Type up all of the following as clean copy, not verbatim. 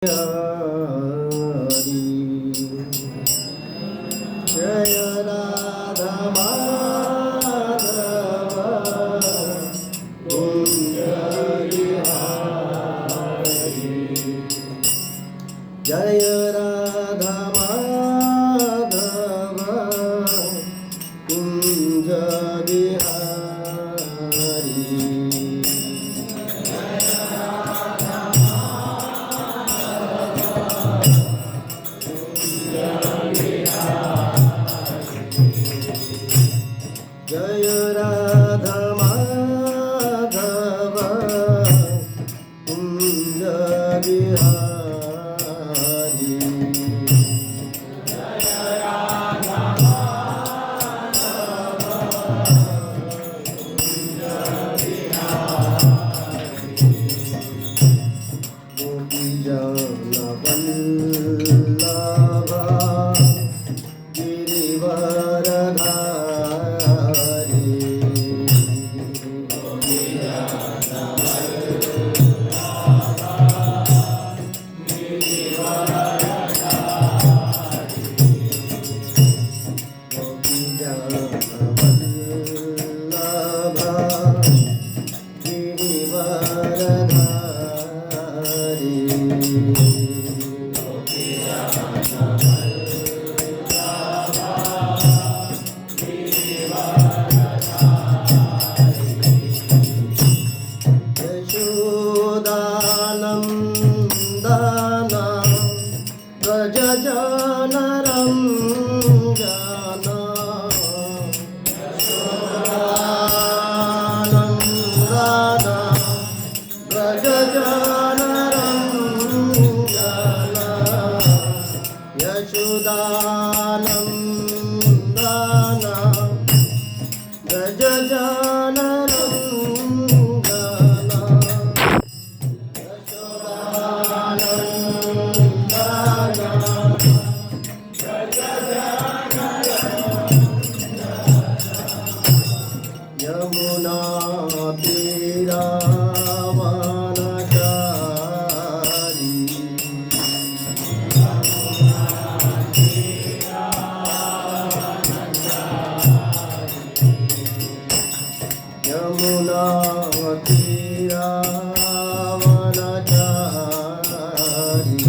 हरि जय राधा माधव कुंज बिहारी जय राधा माधव कुंज बिहारी जय राधा माधव कुंज बिहारी गोपी जन वल्लभ गिरिवरधारी गोपी जन वल्लभ गिरिवरधारी यशोदानन्दन व्रज जनरञ्जन यशोदानन्दन व्रज जनरञ्जन यशोदानन्दन व्रज जनरञ्जन यमुना तीरावनचारी यमुना तीरावनचारी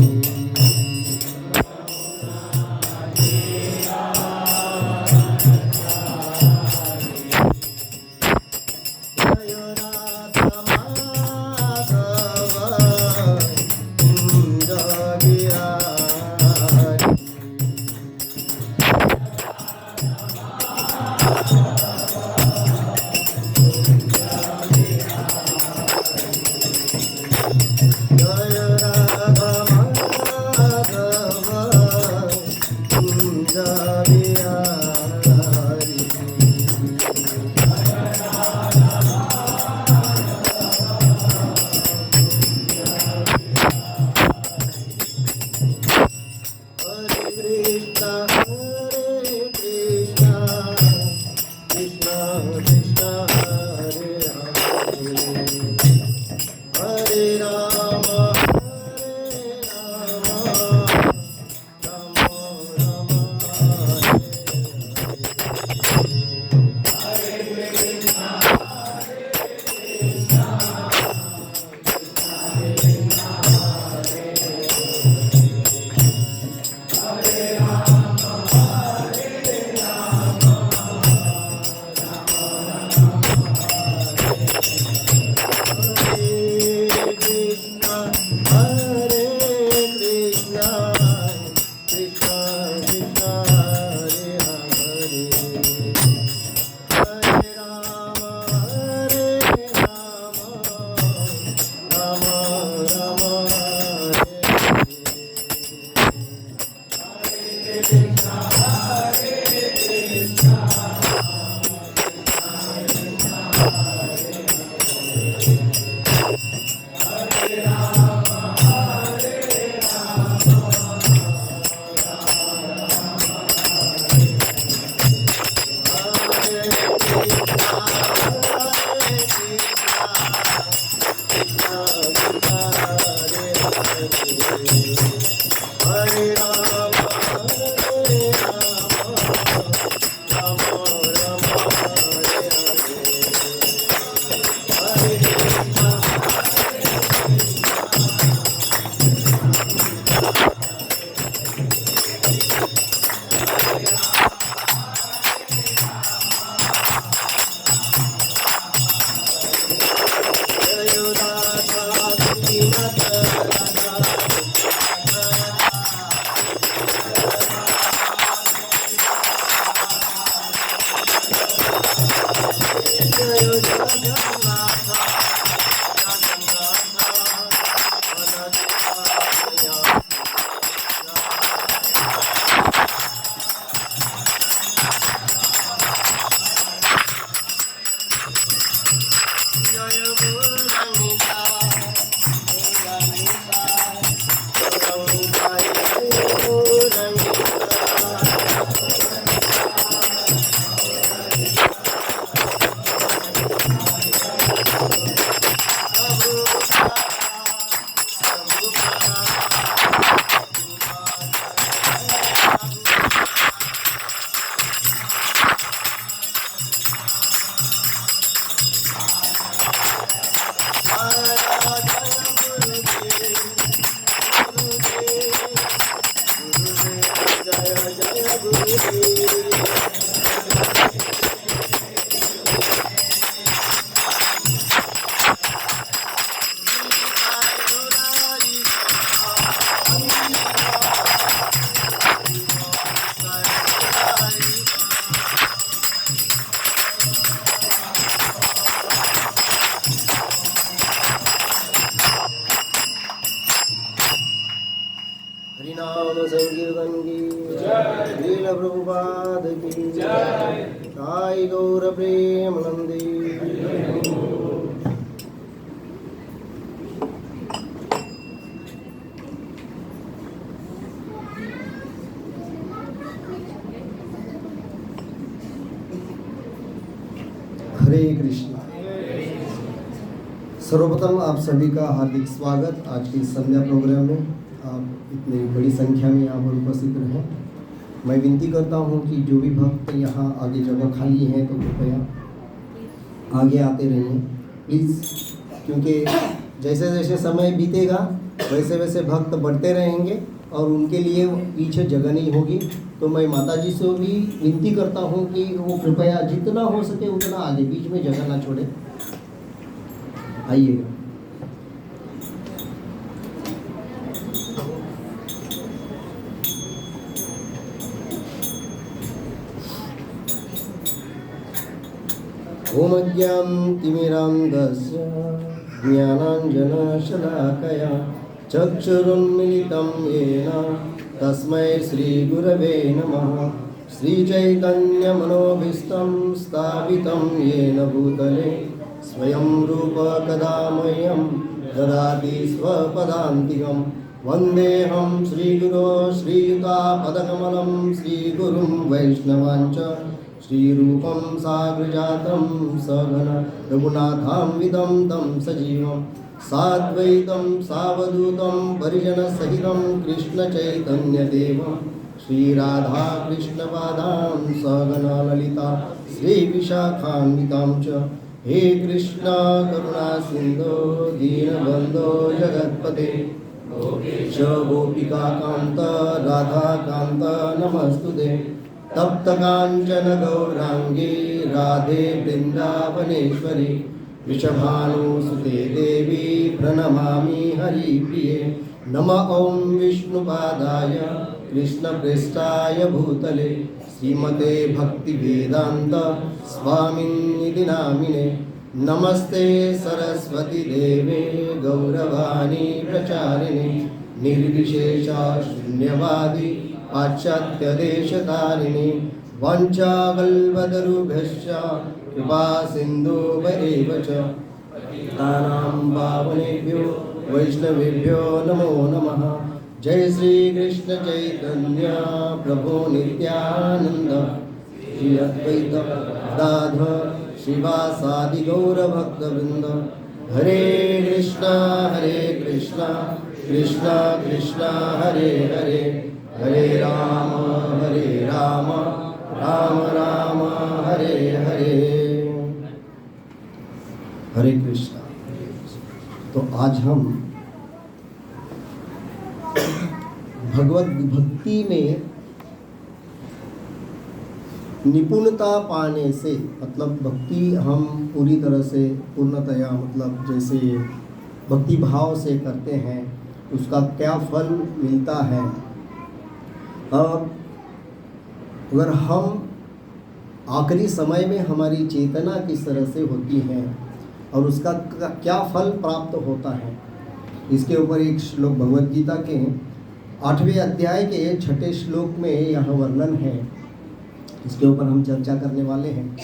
जय राधा माधव कुंज बिहारी जय राधा माधव कुंज बिहारी हरे राम राम राम हरे हरे जय राधा श्रीमत राधा जय जगन्नाथ जय गुरुरंगा हरिनाम संकीर्तन की लील प्रभुपाद की साई गौर प्रेमानंदी। हरे कृष्णा। सर्वप्रथम आप सभी का हार्दिक स्वागत आज की संध्या प्रोग्राम में। आप इतनी बड़ी संख्या में यहाँ पर उपस्थित रहे। मैं विनती करता हूँ कि जो भी भक्त यहाँ आगे जगह खाली है तो कृपया आगे आते रहिए प्लीज़, क्योंकि जैसे जैसे समय बीतेगा वैसे वैसे भक्त बढ़ते रहेंगे और उनके लिए पीछे जगह नहीं होगी। तो मैं माता जी से भी विनती करता हूँ कि वो कृपया जितना हो सके उतना आगे बीच में जगह ना छोड़े। आइएगा। ओम ज्ञानतिमिरान्धस्य ज्ञानाञ्जनशलाकया चक्षुरुन्मिलितं येन तस्मै श्रीगुरवे नमः। श्रीचैतन्यमनोभीष्टं स्थापितं येन भूतले स्वयं रूप कदा मह्यं ददाति स्वपदान्तिकं। वन्देऽहं श्रीगुरो श्रीयुतापदकमलं श्रीगुरुं वैष्णवाञ्च श्रीरूपं साग्रजातं सघन रघुनाथान्वितं तं सजीवं साद्वैतं सावधूतं परिजनसहितं कृष्णचैतन्यदेवं श्रीराधाकृष्णपादां सघन ललिता श्रीविशाखान्वितां च। हे कृष्ण करुणा सिन्धो दीनबन्धो जगत्पते च गोपिका कान्त राधाकान्त नमस्तुते। तप्त कांचन गौरांगी राधे वृंदावनेश्वरी वृषभानुसुते देवी प्रणमामि हरिप्रिये। नमः ओं विष्णुपादाय कृष्णप्रेष्ठाय भूतले श्रीमते भक्तिवेदांत स्वामिन्निधि नामिने। नमस्ते सरस्वती देवे गौरवाणी प्रचारिणे निर्विशेषा शून्यवादी पाश्चात्यदेशतारिणी। वंचाकल्पतरुभ्यश्च कृपा सिन्धुभ्येव च पतितानां पावनेभ्यो वैष्णवेभ्यो नमो नमः। जय श्री कृष्ण चैतन्य प्रभु नित्यानंद श्री अद्वैत गदाधर श्रीवासादि गौर भक्तवृंद। हरे कृष्णा कृष्ण कृष्ण हरे हरे हरे राम राम राम हरे हरे। हरे कृष्णा। तो आज हम भगवत भक्ति में निपुणता पाने से, मतलब भक्ति हम पूरी तरह से पूर्णतया, मतलब जैसे भक्ति भाव से करते हैं उसका क्या फल मिलता है, और अगर हम आखिरी समय में हमारी चेतना किस तरह से होती है और उसका क्या फल प्राप्त होता है, इसके ऊपर एक श्लोक भगवद गीता के 8वें अध्याय के 6ठे श्लोक में यह वर्णन है। इसके ऊपर हम चर्चा करने वाले हैं।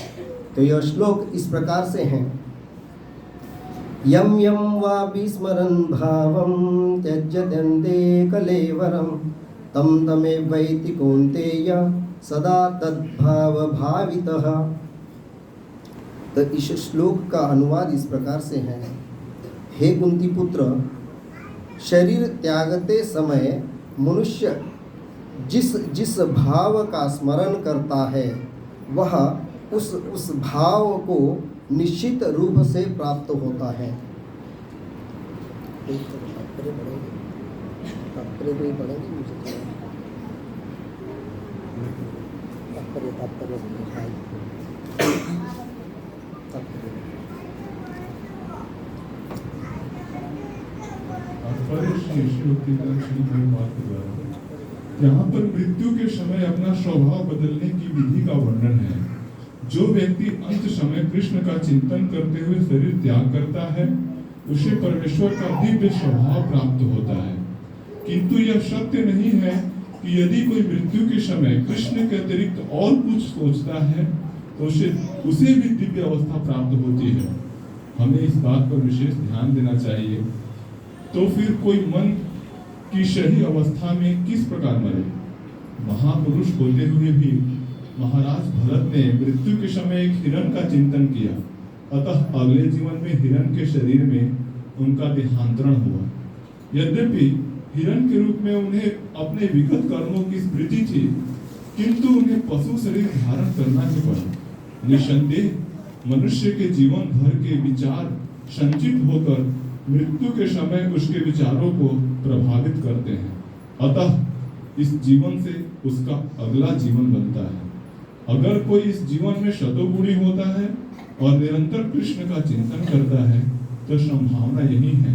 तो यह श्लोक इस प्रकार से है। यम यम वा विस्मरन् भावं त्यज्यन्ते कलेवरं तम तमेवैति कौन्तेय सदा तद्भाव भावितः। तो इस श्लोक का अनुवाद इस प्रकार से है। हे कुंती पुत्र, शरीर त्यागते समय मनुष्य जिस भाव का स्मरण करता है वह उस भाव को निश्चित रूप से प्राप्त होता है। यहाँ पर मृत्यु के समय अपना स्वभाव बदलने की विधि का वर्णन है। जो व्यक्ति अंत समय कृष्ण का चिंतन करते हुए शरीर त्याग करता है उसे परमेश्वर का दिव्य स्वभाव प्राप्त होता है। किंतु यह सत्य नहीं है कि यदि कोई मृत्यु के समय कृष्ण के अतिरिक्त और कुछ सोचता है तो उसे भी दिव्य अवस्था प्राप्त होती है। हमें इस बात पर विशेष ध्यान देना चाहिए। तो फिर कोई मन की सही अवस्था में किस प्रकार मरे? महापुरुष होते हुए भी महाराज भरत ने मृत्यु के समय एक हिरण का चिंतन किया, अतः अगले जीवन में हिरण के शरीर में उनका देहांतरण हुआ। यद्यपि हिरण के रूप में उन्हें अपने विगत कर्मों की स्मृति थी, किंतु उन्हें पशु शरीर धारण करना ही पड़ा। निसंदेह मनुष्य के जीवन भर के विचार संचित होकर मृत्यु के समय उसके विचारों को प्रभावित करते हैं, अतः इस जीवन से उसका अगला जीवन बनता है। अगर कोई इस जीवन में शतोगुणी होता है और निरंतर कृष्ण का चिंतन करता है तो संभावना यही है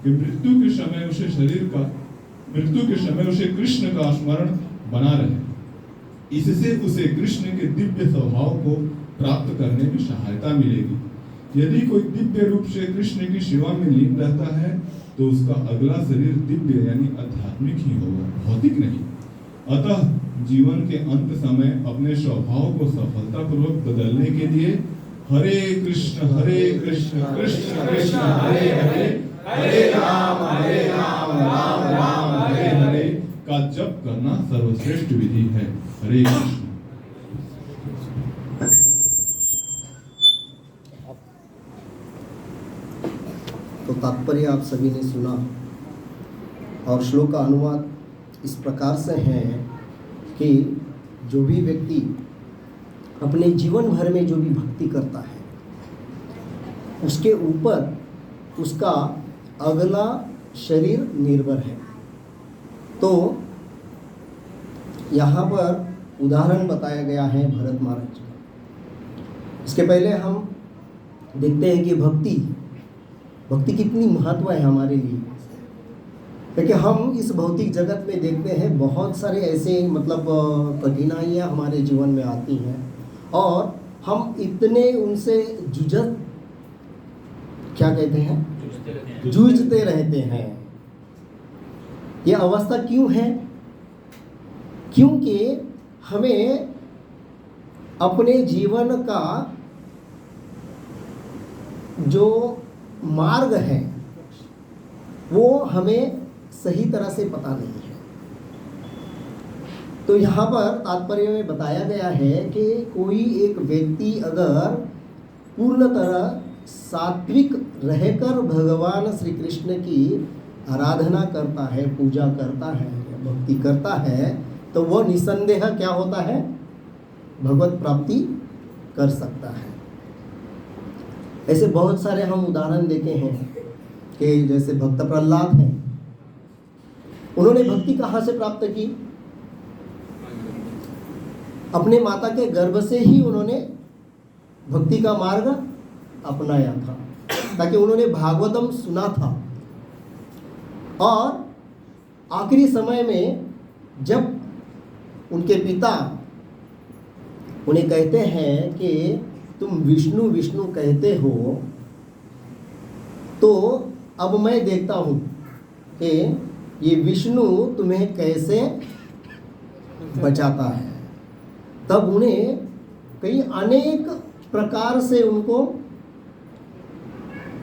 कि मृत्यु के समय उसे कृष्ण का स्मरण बना रहे। इससे उसे कृष्ण के दिव्य स्वभाव को प्राप्त करने में सहायता मिलेगी। यदि कोई दिव्य रूप से कृष्ण की सेवा में लीन रहता है तो उसका अगला शरीर दिव्य यानी आध्यात्मिक ही होगा, भौतिक नहीं। अतः जीवन के अंत समय अपने स्वभाव को सफलतापूर्वक बदलने के लिए हरे कृष्ण कृष्ण कृष्ण हरे हरे हरे राम राम राम हरे हरे का जप करना सर्वश्रेष्ठ विधि है। हरे कृष्ण। तो तात्पर्य आप सभी ने सुना और श्लोक का अनुवाद इस प्रकार से है कि जो भी व्यक्ति अपने जीवन भर में जो भी भक्ति करता है उसके ऊपर उसका अगला शरीर निर्भर है। तो यहाँ पर उदाहरण बताया गया है भरत महाराज का। इसके पहले हम देखते हैं कि भक्ति कितनी महत्व है हमारे लिए, क्योंकि हम इस भौतिक जगत में देखते हैं बहुत सारे ऐसे मतलब कठिनाइयाँ हमारे जीवन में आती हैं और हम इतने उनसे जूझते रहते हैं। ये अवस्था क्यों है? क्योंकि हमें अपने जीवन का जो मार्ग है वो हमें सही तरह से पता नहीं है। तो यहाँ पर तात्पर्य में बताया गया है कि कोई एक व्यक्ति अगर पूर्ण तरह सात्विक रहकर भगवान श्री कृष्ण की आराधना करता है, पूजा करता है, भक्ति करता है, तो वह निसंदेह क्या होता है, भगवत प्राप्ति कर सकता है। ऐसे बहुत सारे हम उदाहरण देखे हैं कि जैसे भक्त प्रहलाद हैं, उन्होंने भक्ति कहाँ से प्राप्त की? अपने माता के गर्भ से ही उन्होंने भक्ति का मार्ग अपनाया था, ताकि उन्होंने भागवतम सुना था। और आखिरी समय में जब उनके पिता उन्हें कहते हैं कि तुम विष्णु विष्णु कहते हो, तो अब मैं देखता हूँ कि ये विष्णु तुम्हें कैसे बचाता है। तब उन्हें कई अनेक प्रकार से उनको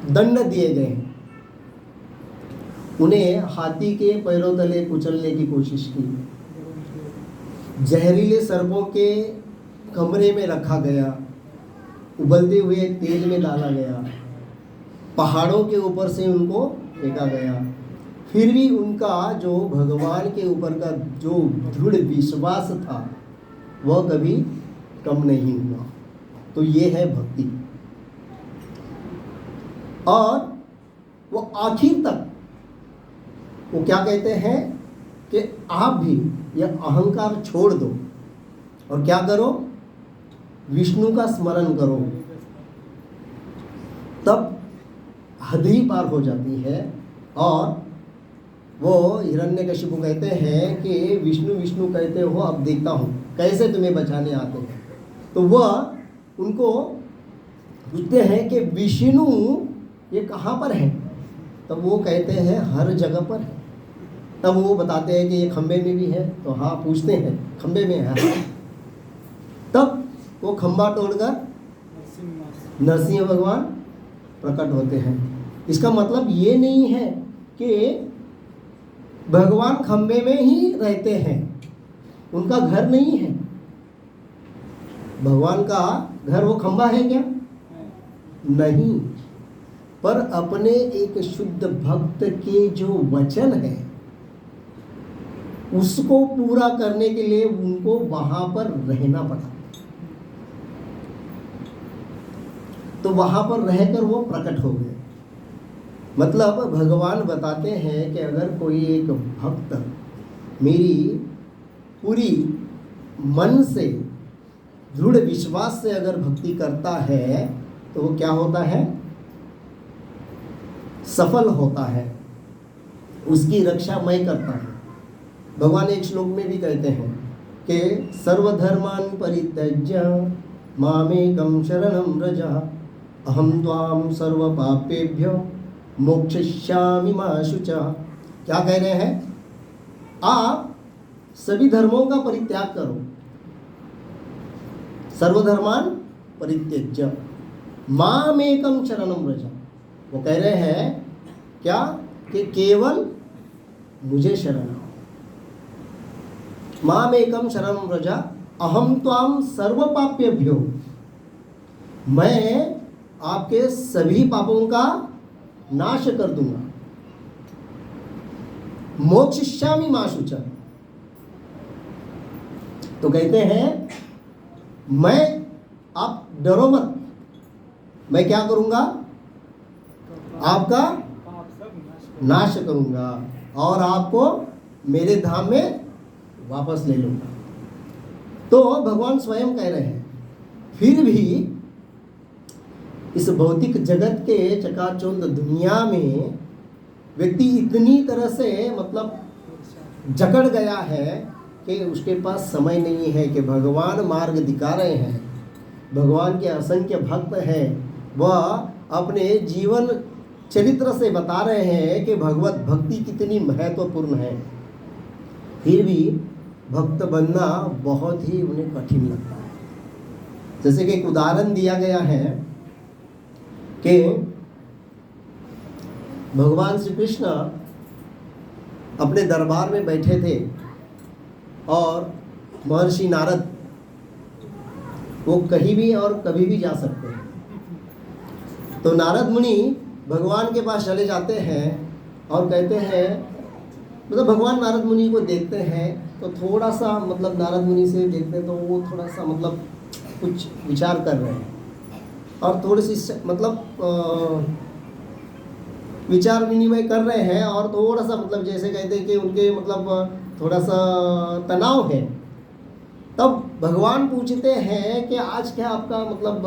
दंड दिए गए। उन्हें हाथी के पैरों तले कुचलने की कोशिश की, जहरीले सर्पों के कमरे में रखा गया, उबलते हुए तेल में डाला गया, पहाड़ों के ऊपर से उनको फेंका गया। फिर भी उनका जो भगवान के ऊपर का जो दृढ़ विश्वास था वह कभी कम नहीं हुआ। तो ये है भक्ति। और वो आखिर तक वो क्या कहते हैं कि आप भी यह अहंकार छोड़ दो और क्या करो, विष्णु का स्मरण करो, तब हद ही पार हो जाती है। और वो हिरण्यकशिपु कहते हैं कि विष्णु विष्णु कहते हो, अब देखता हूँ कैसे तुम्हें बचाने आते हैं। तो वह उनको पूछते हैं कि विष्णु ये कहाँ पर है? तब वो कहते हैं हर जगह पर है। तब वो बताते हैं कि ये खंबे में भी है। तो हाँ, पूछते हैं खंबे में है। तब वो खंबा तोड़कर नरसिंह भगवान प्रकट होते हैं। इसका मतलब ये नहीं है कि भगवान खंबे में ही रहते हैं, उनका घर नहीं है। भगवान का घर वो खंबा है क्या? नहीं, पर अपने एक शुद्ध भक्त के जो वचन है उसको पूरा करने के लिए उनको वहां पर रहना पड़ा। तो वहां पर रहकर वो प्रकट हो गए। मतलब भगवान बताते हैं कि अगर कोई एक भक्त मेरी पूरी मन से दृढ़ विश्वास से अगर भक्ति करता है तो वो क्या होता है, सफल होता है, उसकी रक्षा मैं करता हूँ। भगवान एक श्लोक में भी कहते हैं कि सर्वधर्मान् परित्यज्य मामेकं शरणं व्रज अहं त्वां सर्वपापेभ्यो मोक्षयिष्यामि मा शुचः। क्या कह रहे हैं? आप सभी धर्मों का परित्याग करो, सर्वधर्मान् परित्यज्य मामेकं शरणं व्रज। वो कह रहे हैं क्या कि केवल मुझे शरण आओ। मामेकं शरणं व्रज अहं त्वां सर्वपापेभ्यो, मैं आपके सभी पापों का नाश कर दूंगा। मोक्षयिष्यामि मा शुचः, तो कहते हैं मैं, आप डरो मत, मैं क्या करूंगा, आपका नाश करूंगा और आपको मेरे धाम में वापस ले लूंगा। तो भगवान स्वयं कह रहे हैं, फिर भी इस भौतिक जगत के चकाचौंध दुनिया में व्यक्ति इतनी तरह से मतलब जकड़ गया है कि उसके पास समय नहीं है कि भगवान मार्ग दिखा रहे हैं, भगवान के असंख्य भक्त हैं, वह अपने जीवन चरित्र से बता रहे हैं कि भगवत भक्ति कितनी महत्वपूर्ण है। फिर भी भक्त बनना बहुत ही उन्हें कठिन लगता है। जैसे कि एक उदाहरण दिया गया है कि भगवान श्री कृष्ण अपने दरबार में बैठे थे और महर्षि नारद, वो कहीं भी और कभी भी जा सकते हैं। तो नारद मुनि भगवान के पास चले जाते हैं और कहते हैं, मतलब भगवान नारद मुनि को देखते हैं तो थोड़ा सा, मतलब नारद मुनि से देखते हैं तो वो थोड़ा सा मतलब कुछ विचार कर रहे हैं और थोड़ी सी मतलब विचार विनिमय कर रहे हैं और थोड़ा सा मतलब जैसे कहते हैं कि उनके मतलब थोड़ा सा तनाव है। तब भगवान पूछते हैं कि आज क्या आपका मतलब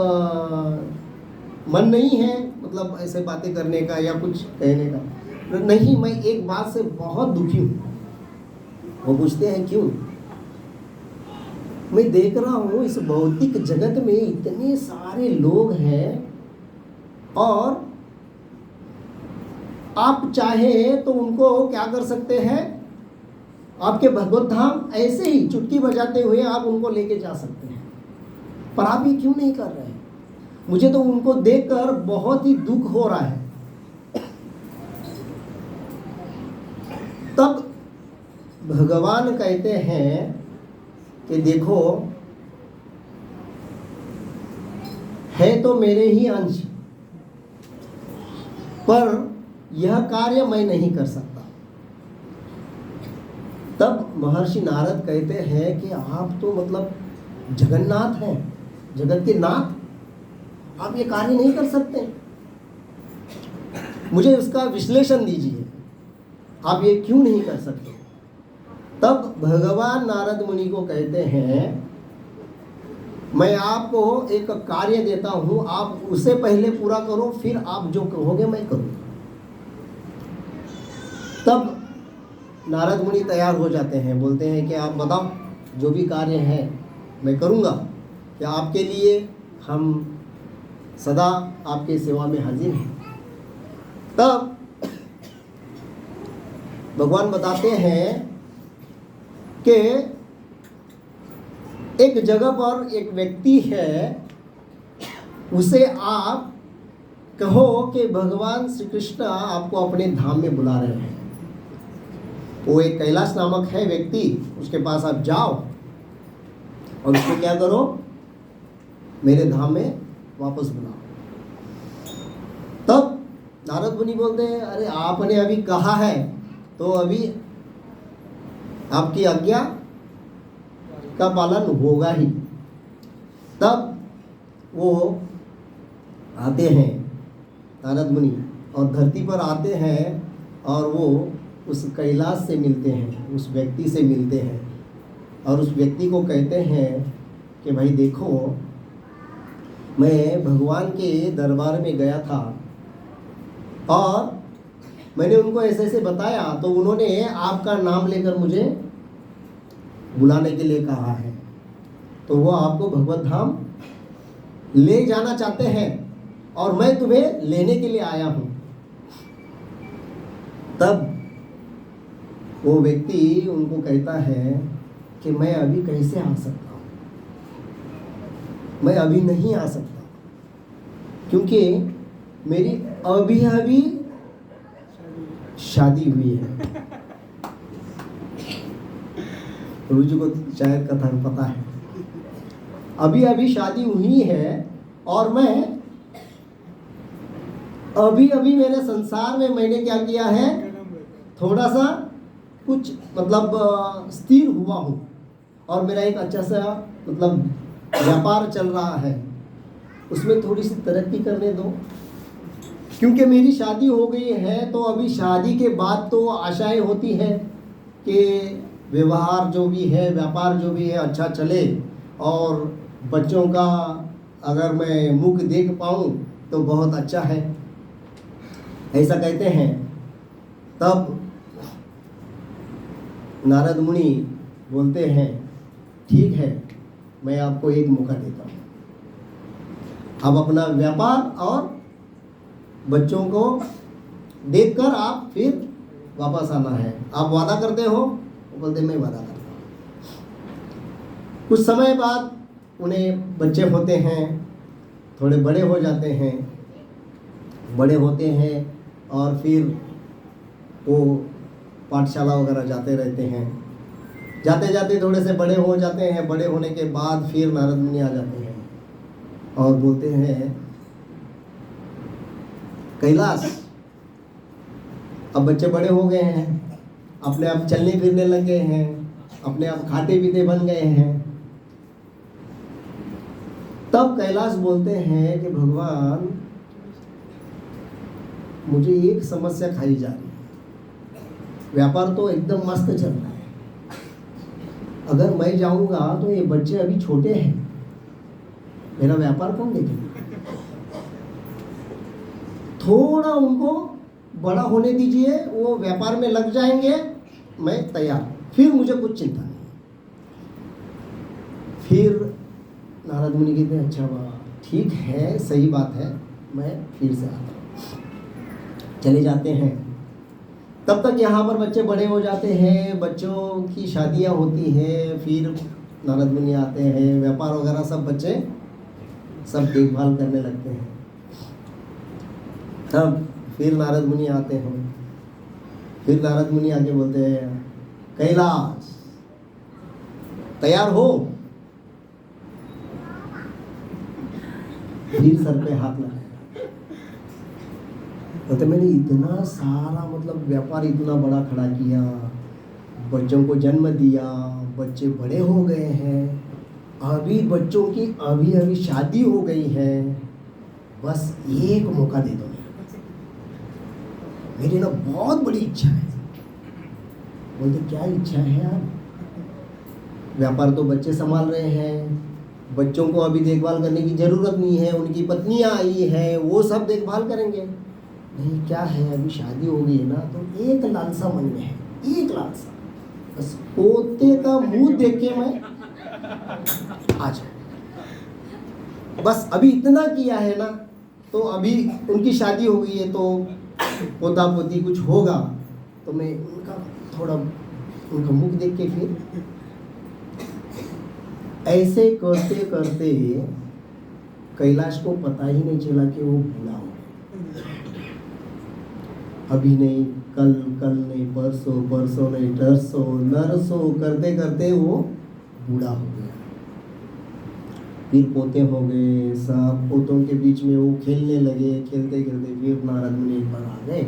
मन नहीं है मतलब ऐसे बातें करने का या कुछ कहने का? नहीं, मैं एक बात से बहुत दुखी हूँ। वो पूछते हैं क्यों? मैं देख रहा हूँ इस भौतिक जगत में इतने सारे लोग हैं और आप चाहे तो उनको क्या कर सकते हैं, आपके भगवत धाम ऐसे ही चुटकी बजाते हुए आप उनको लेके जा सकते हैं, पर आप ये क्यों नहीं कर रहे हैं? मुझे तो उनको देखकर बहुत ही दुख हो रहा है। तब भगवान कहते हैं कि देखो, है तो मेरे ही अंश, पर यह कार्य मैं नहीं कर सकता। तब महर्षि नारद कहते हैं कि आप तो मतलब जगन्नाथ हैं, जगत के नाथ, आप ये कार्य नहीं कर सकते। मुझे इसका विश्लेषण दीजिए, आप ये क्यों नहीं कर सकते? तब भगवान नारद मुनि को कहते हैं, मैं आपको एक कार्य देता हूं, आप उसे पहले पूरा करो, फिर आप जो कहोगे मैं करूंगा। तब नारद मुनि तैयार हो जाते हैं, बोलते हैं कि आप बताओ, जो भी कार्य है मैं करूंगा, क्या आपके लिए हम सदा आपके सेवा में हाजिर हैं। तब भगवान बताते हैं कि एक जगह पर एक व्यक्ति है, उसे आप कहो कि भगवान श्री कृष्ण आपको अपने धाम में बुला रहे हैं। वो एक कैलाश नामक है व्यक्ति, उसके पास आप जाओ और उसको क्या करो, मेरे धाम में वापस बुलाओ। तब नारद मुनि बोलते हैं, अरे आपने अभी कहा है तो अभी आपकी आज्ञा का पालन होगा ही। तब वो आते हैं नारद मुनि और धरती पर आते हैं और वो उस कैलाश से मिलते हैं, उस व्यक्ति से मिलते हैं और उस व्यक्ति को कहते हैं कि भाई देखो, मैं भगवान के दरबार में गया था और मैंने उनको ऐसे ऐसे बताया तो उन्होंने आपका नाम लेकर मुझे बुलाने के लिए कहा है, तो वो आपको भगवत धाम ले जाना चाहते हैं और मैं तुम्हें लेने के लिए आया हूँ। तब वो व्यक्ति उनको कहता है कि मैं अभी कैसे आ सकता हूँ, मैं अभी नहीं आ सकता क्योंकि मेरी अभी अभी शादी हुई है। प्रभु जी को शायद कथा पता है, अभी अभी शादी हुई है और मैं अभी अभी मेरे संसार में मैंने क्या किया है, थोड़ा सा कुछ मतलब स्थिर हुआ हूँ और मेरा एक अच्छा सा मतलब व्यापार चल रहा है, उसमें थोड़ी सी तरक्की करने दो। क्योंकि मेरी शादी हो गई है तो अभी शादी के बाद तो आशाएं होती हैं कि व्यवहार जो भी है, व्यापार जो भी है अच्छा चले और बच्चों का अगर मैं मुख देख पाऊँ तो बहुत अच्छा है, ऐसा कहते हैं। तब नारद मुनि बोलते हैं, ठीक है, मैं आपको एक मौका देता हूँ, अब अपना व्यापार और बच्चों को देखकर आप फिर वापस आना है। आप वादा करते हो? वो बोलते मैं वादा करता हूँ। कुछ समय बाद उन्हें बच्चे होते हैं, थोड़े बड़े हो जाते हैं, बड़े होते हैं और फिर वो पाठशाला वगैरह जाते रहते हैं। जाते जाते थोड़े से बड़े हो जाते हैं, बड़े होने के बाद फिर नारद मुनि आ जाते हैं और बोलते हैं, कैलाश अब बच्चे बड़े हो गए हैं, अपने आप चलने फिरने लग गए हैं, अपने आप खाते पीते बन गए हैं। तब कैलाश बोलते हैं कि भगवान, मुझे एक समस्या खाई जा रही है। व्यापार तो एकदम मस्त चल रहा है, अगर मैं जाऊंगा तो ये बच्चे अभी छोटे हैं, मेरा व्यापार कौन देखेगा? थोड़ा उनको बड़ा होने दीजिए, वो व्यापार में लग जाएंगे, मैं तैयार, फिर मुझे कुछ चिंता नहीं। फिर नारद मुनि कहते हैं, अच्छा बात, ठीक है, सही बात है, मैं फिर से आता हूँ। चले जाते हैं। तब तक यहाँ पर बच्चे बड़े हो जाते हैं, बच्चों की शादियाँ होती हैं, फिर नारद मुनि आते हैं, व्यापार वगैरह सब बच्चे सब देखभाल करने लगते हैं। तब फिर नारद मुनि आते हैं। फिर नारद मुनि आके बोलते हैं, कैलाश तैयार हो? फिर सर पे हाथ लगाया। बोलते मैंने इतना सारा मतलब व्यापार इतना बड़ा खड़ा किया, बच्चों को जन्म दिया, बच्चे बड़े हो गए हैं, अभी बच्चों की अभी अभी शादी हो गई है, बस एक मौका दे दो, मेरी ना बहुत बड़ी इच्छा है। बोलते क्या इच्छा है यार? व्यापार तो बच्चे संभाल रहे हैं, बच्चों को अभी देखभाल करने की जरूरत नहीं है, उनकी पत्नियां आई हैं, वो सब देखभाल करेंगे। नहीं, क्या है, अभी शादी हो गई है ना, तो एक लालसा मन में है, एक लालसा, बस पोते का मुंह देख के मैं आ जाऊं। बस अभी इतना किया है ना, तो अभी उनकी शादी हो गई है, तो पोता पोती कुछ होगा, तो मैं उनका थोड़ा उनका मुख देख के फिर ऐसे करते करते कैलाश को पता ही नहीं चला कि वो बूढ़ा हो गया। अभी नहीं, कल, कल नहीं, परसों, परसों नहीं, तरसों नरसों करते करते वो बूढ़ा हो गया। फिर पोते हो गए, सब पोतों के बीच में वो खेलने लगे, खेलते खेलते फिर नारद मुनि पर आ गए।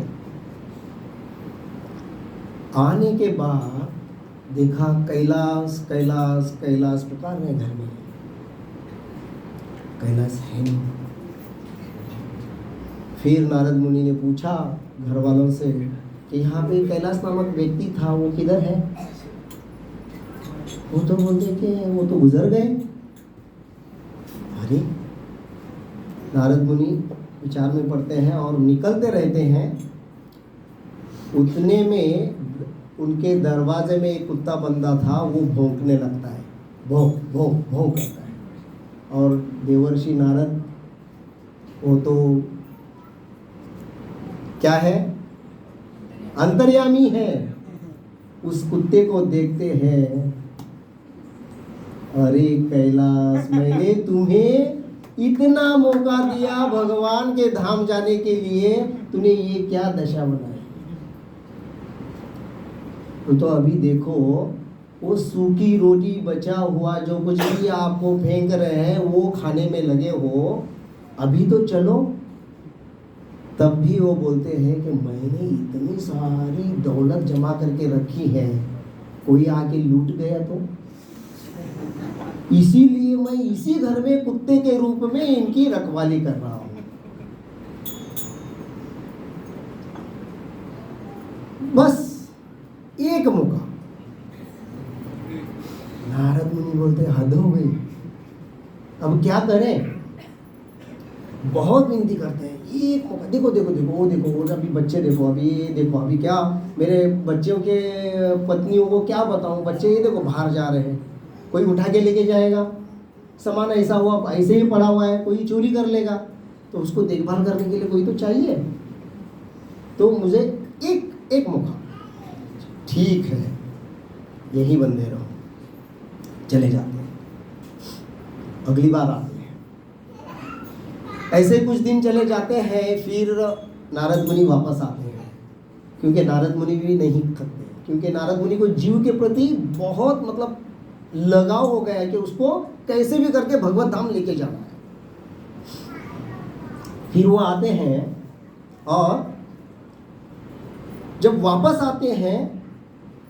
आने के बाद देखा कैलाश कैलाश कैलाश पुकार रहे घर में, कैलाश है नहीं। फिर नारद मुनि ने पूछा घर वालों से कि यहाँ पे कैलाश नामक व्यक्ति था, वो किधर है? वो तो बोलते कि वो तो गुजर गए। अरे, नारद मुनि विचार में पड़ते हैं और निकलते रहते हैं। उतने में उनके दरवाजे में एक कुत्ता बंधा था, वो भौंकने लगता है, भौंक भौंक भौंक करता है। और देवर्षि नारद वो तो क्या है, अंतर्यामी है, उस कुत्ते को देखते हैं, अरे कैलाश, मैंने तुम्हें इतना मौका दिया भगवान के धाम जाने के लिए, तूने ये क्या दशा बनाई? तो अभी देखो, वो सूखी रोटी बचा हुआ जो कुछ भी आपको फेंक रहे हैं वो खाने में लगे हो, अभी तो चलो। तब भी वो बोलते हैं कि मैंने इतनी सारी दौलत जमा करके रखी है, कोई आके लूट गया तो? इसीलिए मैं इसी घर में कुत्ते के रूप में इनकी रखवाली कर रहा हूं। बस एक मौका। नारद मुनि बोलते हद हो गई, अब क्या करें? बहुत विनती करते हैं, एक मौका, देखो देखो देखो, वो देखो, वो अभी बच्चे देखो, अभी ये देखो, अभी क्या मेरे बच्चों के पत्नियों को क्या बताऊं, बच्चे ये देखो बाहर जा रहे हैं, कोई उठा के लेके जाएगा, सामान ऐसा हुआ ऐसे ही पड़ा हुआ है, कोई चोरी कर लेगा, तो उसको देखभाल करने के लिए कोई तो चाहिए। तो मुझे एक मौका, ठीक है, यही बंदे रहो। चले जाते हैं, अगली बार आते हैं। ऐसे कुछ दिन चले जाते हैं, फिर नारद मुनि वापस आते हैं, क्योंकि नारद मुनि भी नहीं थकते, क्योंकि नारद मुनि को जीव के प्रति बहुत मतलब लगाव हो गया है कि उसको कैसे भी करके भगवत धाम लेके जाना है। फिर वो आते हैं और जब वापस आते हैं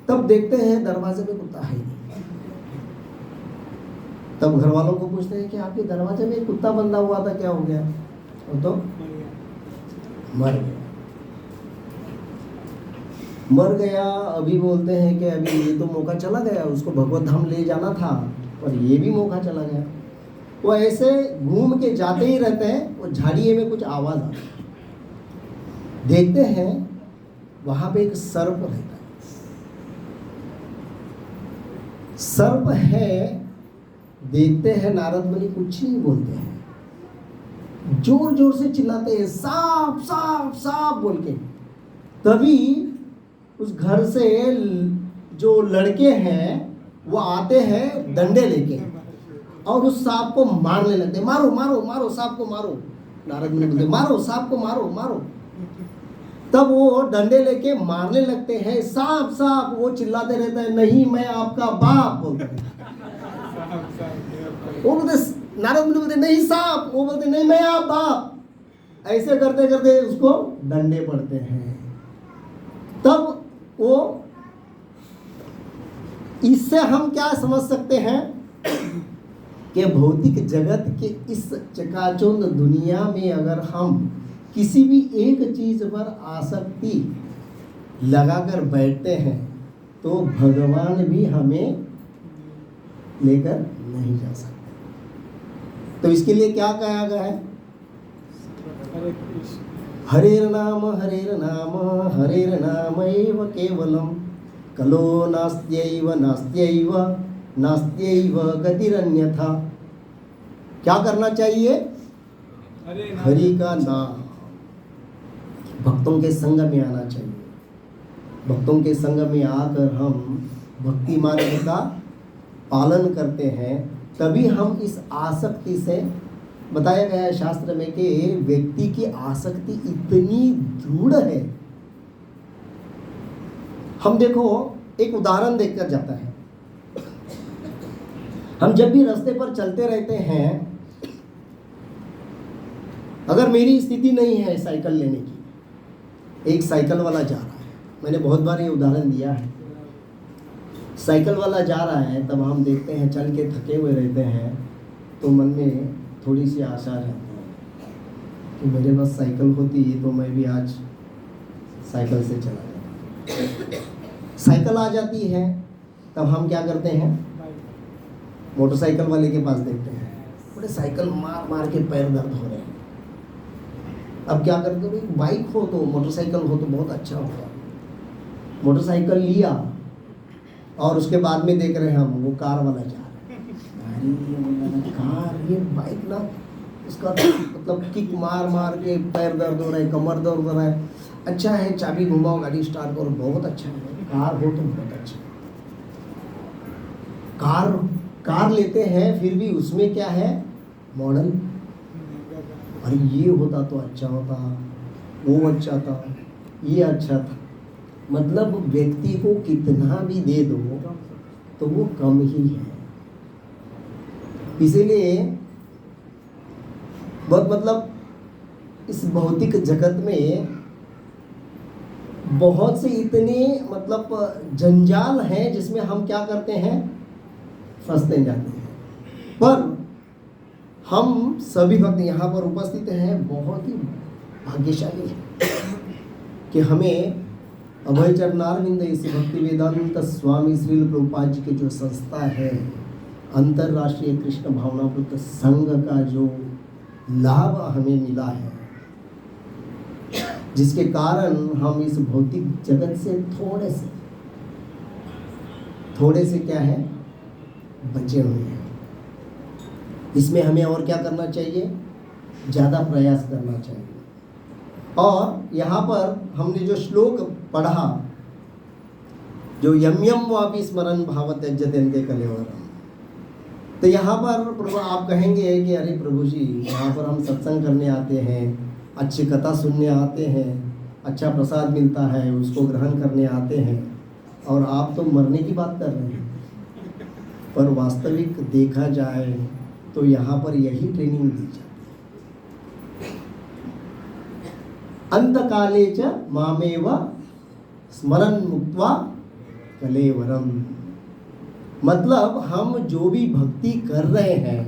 तब देखते हैं दरवाजे में कुत्ता है नहीं। तब घर वालों को पूछते हैं कि आपके दरवाजे में कुत्ता बंधा हुआ था, क्या हो गया? वो तो मर गया। मर गया। अभी बोलते हैं कि अभी ये तो मौका चला गया, उसको भगवत धाम ले जाना था पर ये भी मौका चला गया। वो ऐसे घूम के जाते ही रहते हैं। वो झाड़िए में कुछ आवाज आती है, देखते हैं वहां पे एक सर्प रहता है। सर्प है, देखते हैं नारद मुनि कुछ नहीं बोलते हैं, जोर जोर से चिल्लाते हैं सांप सांप सांप बोल के। तभी उस घर से जो लड़के हैं वो आते हैं डंडे लेके और उस सांप को मारने लगते, मारो मारो मारो सांप को मारो। नारद मुनि बोलते मारो सांप को मारो मारो। तब वो डंडे लेके मारने लगते हैं, सांप सांप। वो चिल्लाते रहते हैं नहीं मैं आपका बाप बोलते हैं। वो बोलते, नारद मुनि बोलते नहीं सांप, वो बोलते नहीं मैं आप बाप। ऐसे करते करते उसको डंडे पड़ते हैं। तब वो, इससे हम क्या समझ सकते हैं कि भौतिक जगत के इस चकाचौंध दुनिया में अगर हम किसी भी एक चीज पर आसक्ति लगाकर बैठते हैं तो भगवान भी हमें लेकर नहीं जा सकते। तो इसके लिए क्या कहा गया है? हरेर नाम हरेर नाम एव केवलम कलो नास्त्यैव नास्त्यैव नास्त्यैव गतिरन्यथा। क्या करना चाहिए? हरि का नाम। भक्तों के संग में आना चाहिए। भक्तों के संग में आकर हम भक्ति मार्ग का पालन करते हैं, तभी हम इस आसक्ति से, बताया गया है शास्त्र में कि व्यक्ति की आसक्ति इतनी दृढ़ है। हम देखो एक उदाहरण देखकर जाता है। हम जब भी रास्ते पर चलते रहते हैं, अगर मेरी स्थिति नहीं है साइकिल लेने की, एक साइकिल वाला जा रहा है, मैंने बहुत बार ये उदाहरण दिया है। साइकिल वाला जा रहा है, तब हम देखते हैं चल के थके हुए रहते हैं तो मन में थोड़ी सी आशा रहती है कि मेरे पास साइकिल होती तो मैं भी आज साइकिल से चला जाता। साइकिल आ जाती है तब हम क्या करते हैं? मोटरसाइकिल वाले के पास देखते हैं, बोले साइकिल मार मार के पैर दर्द हो रहे हैं। अब क्या करते हो? बाइक हो तो, मोटरसाइकिल हो तो बहुत अच्छा होगा। मोटरसाइकिल लिया और उसके बाद में देख रहे हैं हम वो कार वाला जा रहा है। अरे कार, ये बाइक ना, उसका मतलब किक मार मार के पैर दर्द हो रहा है, कमर दर्द हो रहा है। अच्छा है चाबी घुमाओ, गाड़ी स्टार्ट करो, बहुत अच्छा है। कार हो तो बहुत अच्छा। कार लेते हैं, फिर भी उसमें क्या है? मॉडल। अरे ये होता तो अच्छा होता, वो अच्छा था, ये अच्छा था। मतलब व्यक्ति को कितना भी दे दो तो वो कम ही है। इसीलिए बहुत मतलब इस भौतिक जगत में बहुत से इतने मतलब जंजाल हैं जिसमें हम क्या करते हैं? फंसते जाते हैं। पर हम सभी भक्त यहाँ पर उपस्थित हैं, बहुत ही भाग्यशाली है कि हमें अभय चरणारविंद इस भक्ति वेदांत स्वामी श्रील प्रभुपाद जी की जो संस्था है, अंतरराष्ट्रीय कृष्ण भावनामृत संघ का जो लाभ हमें मिला है, जिसके कारण हम इस भौतिक जगत से थोड़े से क्या है? बचे हुए हैं। इसमें हमें और क्या करना चाहिए? ज़्यादा प्रयास करना चाहिए। और यहाँ पर हमने जो श्लोक पढ़ा, जो यम यम वापि स्मरण भाव त्यज्यते कलेवरम, तो यहाँ पर प्रभु आप कहेंगे कि अरे प्रभु जी, यहाँ पर हम सत्संग करने आते हैं, अच्छी कथा सुनने आते हैं, अच्छा प्रसाद मिलता है, उसको ग्रहण करने आते हैं, और आप तो मरने की बात कर रहे हैं। पर वास्तविक देखा जाए तो यहाँ पर यही ट्रेनिंग दी जाती है। अंतकाले च मामेव स्मरण मुक्त्वा कलेवरम। मतलब हम जो भी भक्ति कर रहे हैं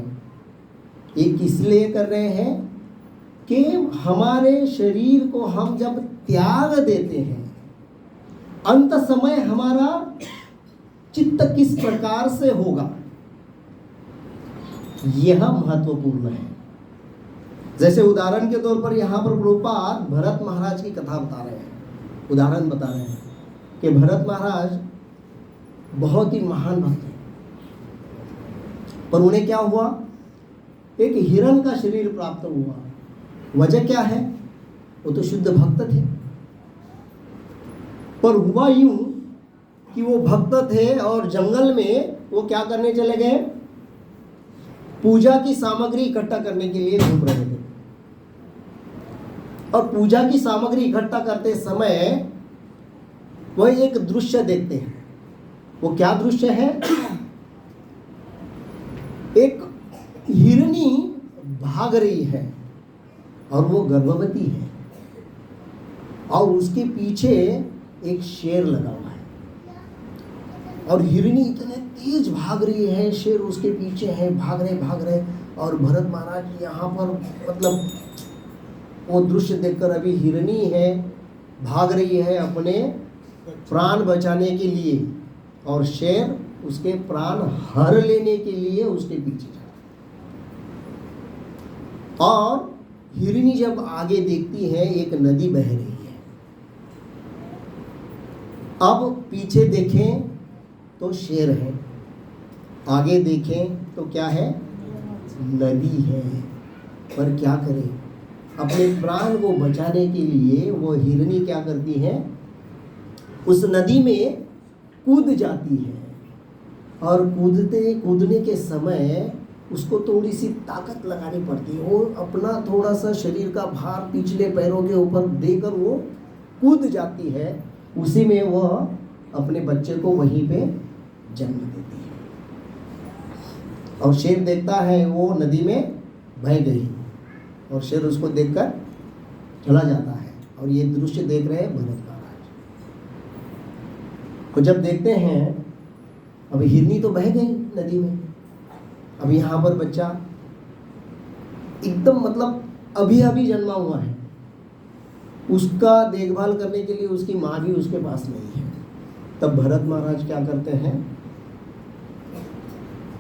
ये किस लिए कर रहे हैं कि हमारे शरीर को हम जब त्याग देते हैं अंत समय हमारा चित्त किस प्रकार से होगा यह महत्वपूर्ण है। जैसे उदाहरण के तौर पर यहाँ पर प्रभुपाद भरत महाराज की कथा बता रहे हैं, उदाहरण बता रहे हैं कि भरत महाराज बहुत ही महान भक्त हैं, पर उन्हें क्या हुआ, एक हिरण का शरीर प्राप्त हुआ। वजह क्या है, वो तो शुद्ध भक्त थे, पर हुआ यूं कि वो भक्त थे और जंगल में वो क्या करने चले गए, पूजा की सामग्री इकट्ठा करने के लिए घूम रहे थे। और पूजा की सामग्री इकट्ठा करते समय वह एक दृश्य देखते हैं। वो क्या दृश्य है, एक हिरनी भाग रही है और वो गर्भवती है और उसके पीछे एक शेर लगा हुआ है और हिरनी इतने तेज भाग रही है, शेर उसके पीछे है, भाग रहे। और भरत महाराज यहाँ पर मतलब वो दृश्य देखकर, अभी हिरनी है भाग रही है अपने प्राण बचाने के लिए और शेर उसके प्राण हर लेने के लिए उसके पीछे जा रहा। और हिरनी जब आगे देखती है एक नदी बह रही है, अब पीछे देखें तो शेर है, आगे देखें तो क्या है, नदी है। पर क्या करें, अपने प्राण को बचाने के लिए वो हिरनी क्या करती है, उस नदी में कूद जाती है और कूदने के समय उसको थोड़ी सी ताकत लगानी पड़ती है। वो अपना थोड़ा सा शरीर का भार पिछले पैरों के ऊपर देकर वो कूद जाती है, उसी में वह अपने बच्चे को वहीं पे जन्म देती है। और शेर देखता है वो नदी में बह गई और शेर उसको देखकर चला जाता है। और ये दृश्य देख रहे हैं भरत महाराज को। जब देखते हैं अब हिरनी तो बह गई नदी में, अब यहाँ पर बच्चा एकदम मतलब अभी जन्मा हुआ है, उसका देखभाल करने के लिए उसकी माँ भी उसके पास नहीं है। तब भरत महाराज क्या करते हैं,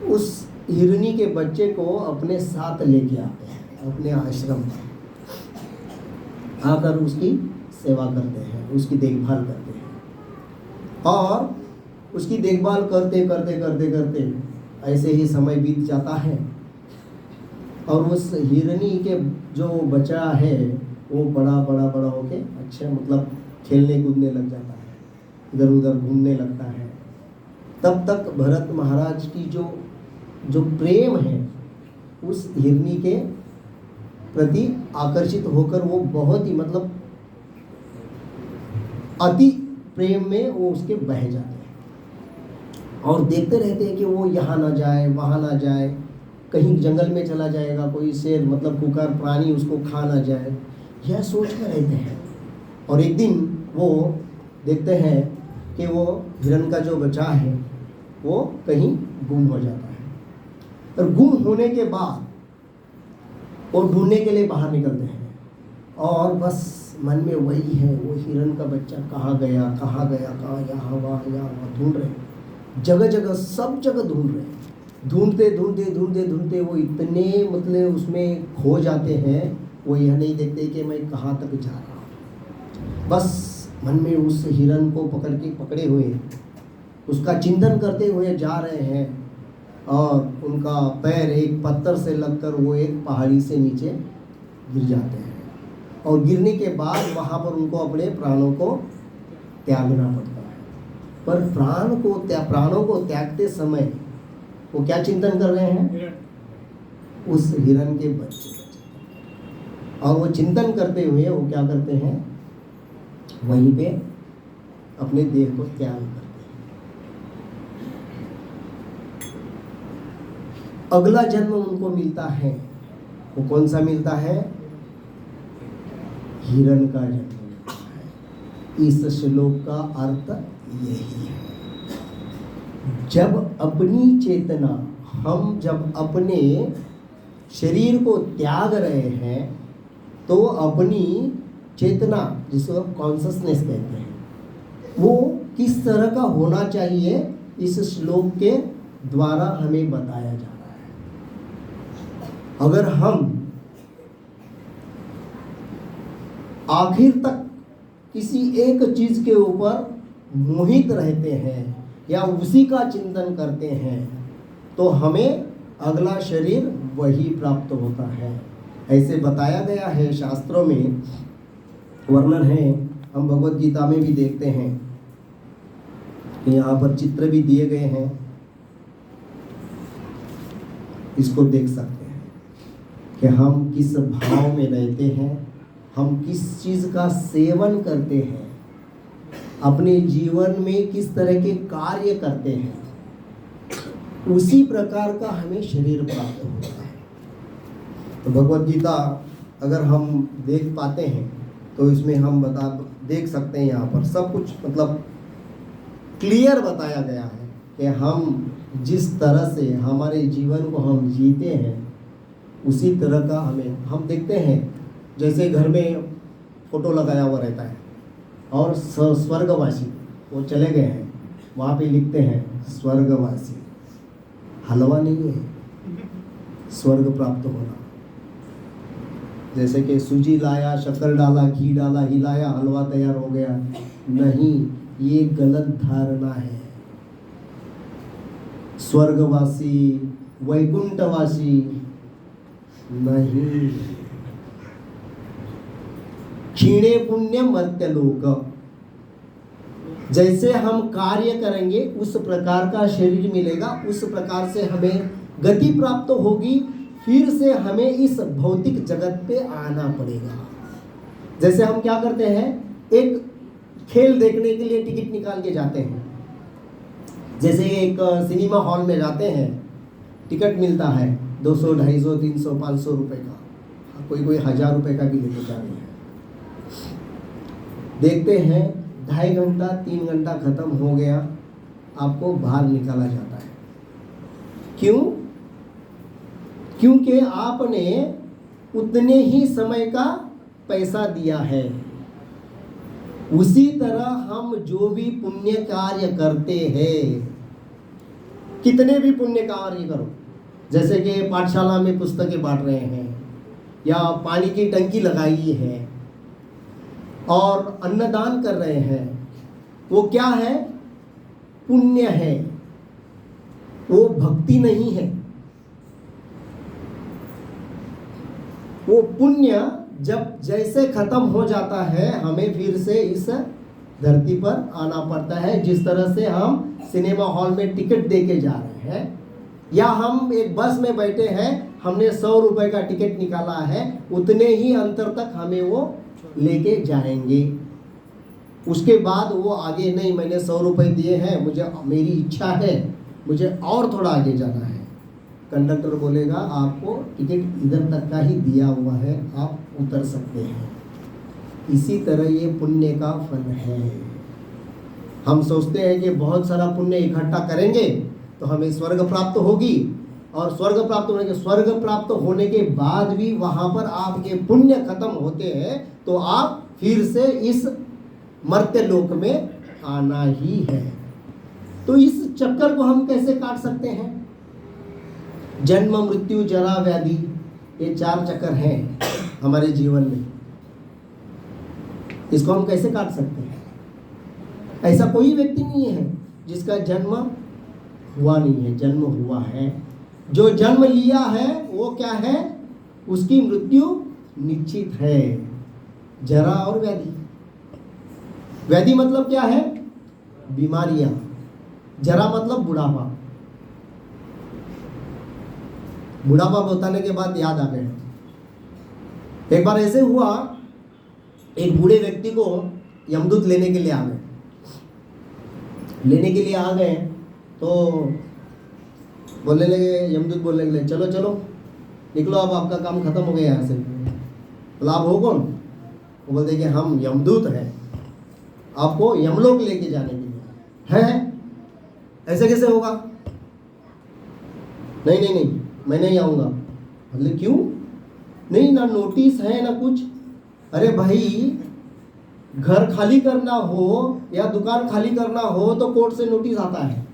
उस हिरनी के बच्चे को अपने साथ लेके आते हैं अपने आश्रम में, आकर उसकी सेवा करते हैं, उसकी देखभाल करते हैं। और उसकी देखभाल करते ऐसे ही समय बीत जाता है और उस हिरनी के जो बच्चा है वो बड़ा होके अच्छा मतलब खेलने कूदने लग जाता है, इधर उधर घूमने लगता है। तब तक भरत महाराज की जो प्रेम है उस हिरनी के प्रति आकर्षित होकर वो बहुत ही मतलब अति प्रेम में वो उसके बह जाते हैं और देखते रहते हैं कि वो यहाँ ना जाए वहाँ ना जाए, कहीं जंगल में चला जाएगा, कोई शेर मतलब कुकर प्राणी उसको खा ना जाए, यह सोच कर रहते हैं। और एक दिन वो देखते हैं कि वो हिरण का जो बच्चा है वो कहीं गुम हो जाता है और गुम होने के बाद वो ढूंढने के लिए बाहर निकलते हैं और बस मन में वही है, वो हिरण का बच्चा कहाँ गया, कहाँ यहाँ वहाँ ढूंढ रहे हैं, जगह सब जगह ढूंढ रहे हैं। ढूंढते वो इतने मतलब उसमें खो जाते हैं, वो यह नहीं देखते कि मैं कहाँ तक जा रहा हूँ। बस मन में उस हिरण को पकड़े हुए उसका चिंतन करते हुए जा रहे हैं और उनका पैर एक पत्थर से लगकर वो एक पहाड़ी से नीचे गिर जाते हैं और गिरने के बाद वहाँ पर उनको अपने प्राणों को त्यागना पड़ता है। पर प्राणों को त्यागते समय वो क्या चिंतन कर रहे हैं, उस हिरण के बच्चे का। और वो चिंतन करते हुए वो क्या करते हैं, वहीं पे अपने देह को त्याग करते हैं। अगला जन्म उनको मिलता है, वो कौन सा मिलता है, हिरण का जन्म मिलता है। इस श्लोक का अर्थ यही है। जब अपनी चेतना, हम जब अपने शरीर को त्याग रहे हैं तो अपनी चेतना, जिसको कॉन्शसनेस कहते हैं, वो किस तरह का होना चाहिए इस श्लोक के द्वारा हमें बताया जा रहा है। अगर हम आखिर तक किसी एक चीज के ऊपर मोहित रहते हैं या उसी का चिंतन करते हैं तो हमें अगला शरीर वही प्राप्त होता है। ऐसे बताया गया है, शास्त्रों में वर्णन है, हम भगवत गीता में भी देखते हैं कि यहाँ पर चित्र भी दिए गए हैं, इसको देख सकते हैं कि हम किस भाव में रहते हैं, हम किस चीज़ का सेवन करते हैं, अपने जीवन में किस तरह के कार्य करते हैं, उसी प्रकार का हमें शरीर प्राप्त होता है। तो भगवत गीता अगर हम देख पाते हैं तो इसमें हम देख सकते हैं, यहाँ पर सब कुछ मतलब क्लियर बताया गया है कि हम जिस तरह से हमारे जीवन को हम जीते हैं उसी तरह का हम देखते हैं। जैसे घर में फोटो लगाया हुआ रहता है और स्वर्गवासी वो चले गए हैं, वहाँ पे लिखते हैं स्वर्गवासी, हलवा नहीं है स्वर्ग प्राप्त होना। जैसे कि सूजी लाया, शक्कर डाला, घी डाला, हिलाया, हलवा तैयार हो गया, नहीं, ये गलत धारणा है। स्वर्गवासी, वैकुंठवासी नहीं, क्षीणे पुण्य मर्त्यलोक। जैसे हम कार्य करेंगे उस प्रकार का शरीर मिलेगा, उस प्रकार से हमें गति प्राप्त होगी, फिर से हमें इस भौतिक जगत पे आना पड़ेगा। जैसे हम क्या करते हैं, एक खेल देखने के लिए टिकट निकाल के जाते हैं। जैसे एक सिनेमा हॉल में जाते हैं, टिकट मिलता है 200, 250, 300, 500 रुपए का, कोई 1000 रुपए का भी लेके जा रहे हैं। देखते हैं 2.5 घंटा 3 घंटा खत्म हो गया, आपको बाहर निकाला जाता है। क्यों? क्योंकि आपने उतने ही समय का पैसा दिया है। उसी तरह हम जो भी पुण्य कार्य करते हैं, कितने भी पुण्य कार्य करो, जैसे कि पाठशाला में पुस्तकें बांट रहे हैं या पानी की टंकी लगाई है और अन्नदान कर रहे हैं, वो क्या है? पुण्य है, वो भक्ति नहीं है। वो पुण्य जब जैसे खत्म हो जाता है, हमें फिर से इस धरती पर आना पड़ता है। जिस तरह से हम सिनेमा हॉल में टिकट देके जा रहे हैं या हम एक बस में बैठे हैं, हमने 100 रुपए का टिकट निकाला है, उतने ही अंतर तक हमें वो लेके जाएंगे। उसके बाद वो आगे नहीं, मैंने 100 रुपए दिए हैं, मेरी इच्छा है मुझे और थोड़ा आगे जाना है। कंडक्टर बोलेगा आपको टिकट इधर तक का ही दिया हुआ है, आप उतर सकते हैं। इसी तरह ये पुण्य का फल है। हम सोचते हैं कि बहुत सारा पुण्य इकट्ठा करेंगे तो हमें स्वर्ग प्राप्त होगी, और स्वर्ग प्राप्त होने के बाद भी वहाँ पर आपके पुण्य खत्म होते हैं तो आप फिर से इस मर्त्य लोक में आना ही है। तो इस चक्कर को हम कैसे काट सकते हैं? जन्म, मृत्यु, जरा, व्याधि, ये 4 चक्कर हैं हमारे जीवन में। इसको हम कैसे काट सकते हैं? ऐसा कोई व्यक्ति नहीं है जिसका जन्म हुआ नहीं है, जन्म हुआ है। जो जन्म लिया है वो क्या है? उसकी मृत्यु निश्चित है। जरा और व्याधि, व्याधि मतलब क्या है? बीमारियां। जरा मतलब बुढ़ापा। बुढ़ापा बताने के बाद याद आ गया, एक बार ऐसे हुआ, एक बूढ़े व्यक्ति को यमदूत लेने के लिए आ गए तो बोलने लगे, यमदूत बोलने लगे, चलो चलो निकलो, अब आपका काम खत्म हो गया यहाँ से। बोला आप हो कौन? वो बोलते कि हम यमदूत हैं। आपको यमलोक लेके जाने के लिए है। ऐसे कैसे होगा? नहीं नहीं नहीं, मैं नहीं आऊँगा। मतलब क्यों? नहीं, ना नोटिस है ना कुछ। अरे भाई, घर खाली करना हो या दुकान खाली करना हो तो कोर्ट से नोटिस आता है।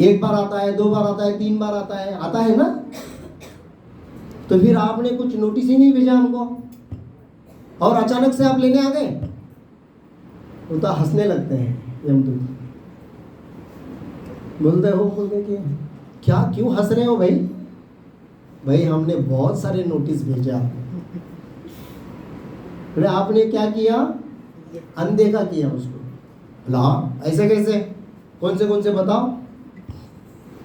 एक बार आता है, 2 बार आता है, 3 बार आता है ना। तो फिर आपने कुछ नोटिस ही नहीं भेजा हमको और अचानक से आप लेने आ गए। वो तो हंसने लगते हैं यमदूत, बोलते कि क्या, क्यों हंस रहे हो भाई? भाई हमने बहुत सारे नोटिस भेजे आपको, फिर आपने क्या किया? अनदेखा किया उसको। ला, ऐसे कैसे? कौन से बताओ?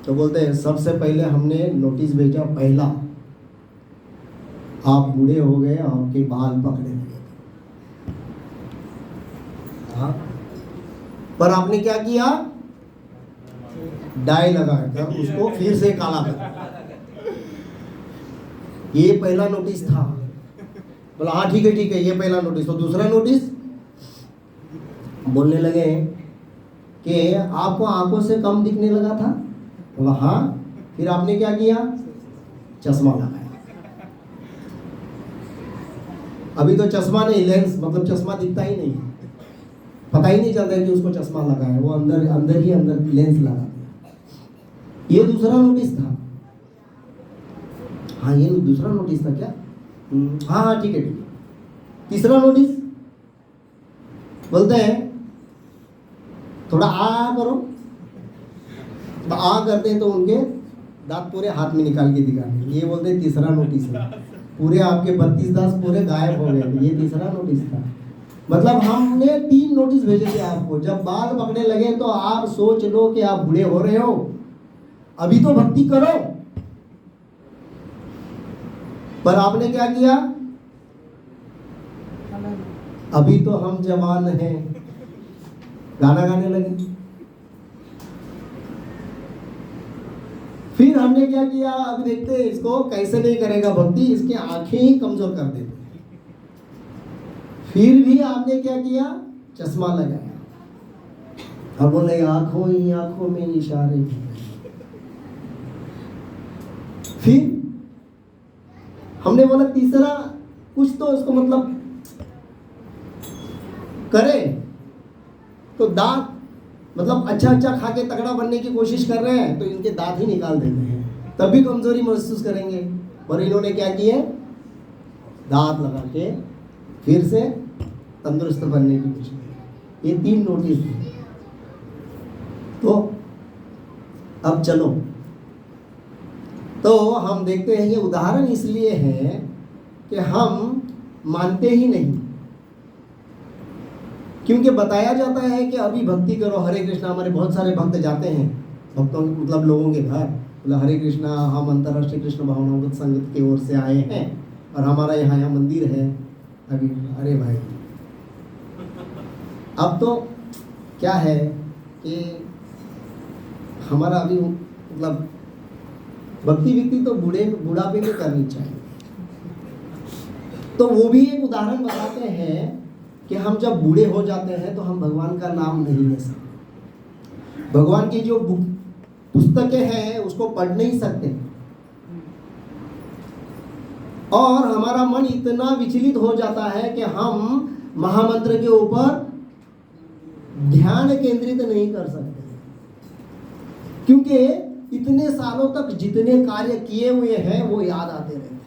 तो बोलते हैं सबसे पहले हमने नोटिस भेजा, पहला आप बूढ़े हो गए, आपके बाल पकड़े गए। हाँ, पर आपने क्या किया? डाई लगाकर उसको फिर से काला कर। ये पहला नोटिस था। बोला हाँ ठीक है, ये पहला नोटिस। तो दूसरा नोटिस बोलने लगे कि आपको आंखों से कम दिखने लगा था। बोला हाँ। फिर आपने क्या किया? चश्मा लगाया। अभी तो चश्मा नहीं, लेंस, मतलब चश्मा दिखता ही नहीं, पता ही नहीं चलता कि उसको चश्मा लगा है। वो अंदर ही लेंस लगा दिया। ये दूसरा नोटिस था। हाँ, ये दूसरा नोटिस था क्या? हाँ ठीक है। तीसरा नोटिस बोलते हैं थोड़ा आ करो। तो आ करते हैं तो उनके दांत पूरे हाथ में निकाल के दिखाते। ये बोलते हैं तीसरा नोटिस है। पूरे आपके 32 दांत पूरे गायब हो गए। ये तीसरा नोटिस था। मतलब हमने 3 नोटिस भेजे थे आपको। जब बाल पकड़ने लगे तो आप सोच लो कि आप बूढ़े हो रहे हो, अभी तो भक्ति करो। पर आपने क्या किया? अभी तो हम जवान हैं, गाना गाने लगे। फिर हमने क्या किया? अब देखते हैं इसको कैसे नहीं करेगा भक्ति, इसकी आंखें ही कमजोर कर देते। फिर भी आपने क्या किया? चश्मा लगाया। अब बोले आंखों में इशारे। फिर हमने बोला तीसरा कुछ तो इसको मतलब करे। तो दांत मतलब अच्छा खा के तगड़ा बनने की कोशिश कर रहे हैं तो इनके दांत ही निकाल देते हैं, तब भी कमजोरी महसूस करेंगे। और इन्होंने क्या किए? दांत लगा के फिर से तंदुरुस्त बनने की कोशिश की। ये 3 नोटिस थे। तो अब चलो, तो हम देखते हैं ये उदाहरण इसलिए है कि हम मानते ही नहीं, क्योंकि बताया जाता है कि अभी भक्ति करो, हरे कृष्णा। हमारे बहुत सारे भक्त जाते हैं, भक्तों मतलब लोगों के घर, बोला हरे कृष्णा, हम अंतर्राष्ट्रीय कृष्ण भावनामृत संघ की ओर से आए हैं और हमारा यहाँ मंदिर है अभी। अरे भाई, अब तो क्या है कि हमारा अभी मतलब भक्ति तो बुढ़ापे में करनी चाहिए। तो वो भी एक उदाहरण बताते हैं कि हम जब बूढ़े हो जाते हैं तो हम भगवान का नाम नहीं ले सकते, भगवान की जो पुस्तकें हैं उसको पढ़ नहीं सकते, और हमारा मन इतना विचलित हो जाता है कि हम महामंत्र के ऊपर ध्यान केंद्रित नहीं कर सकते, क्योंकि इतने सालों तक जितने कार्य किए हुए हैं वो याद आते रहते हैं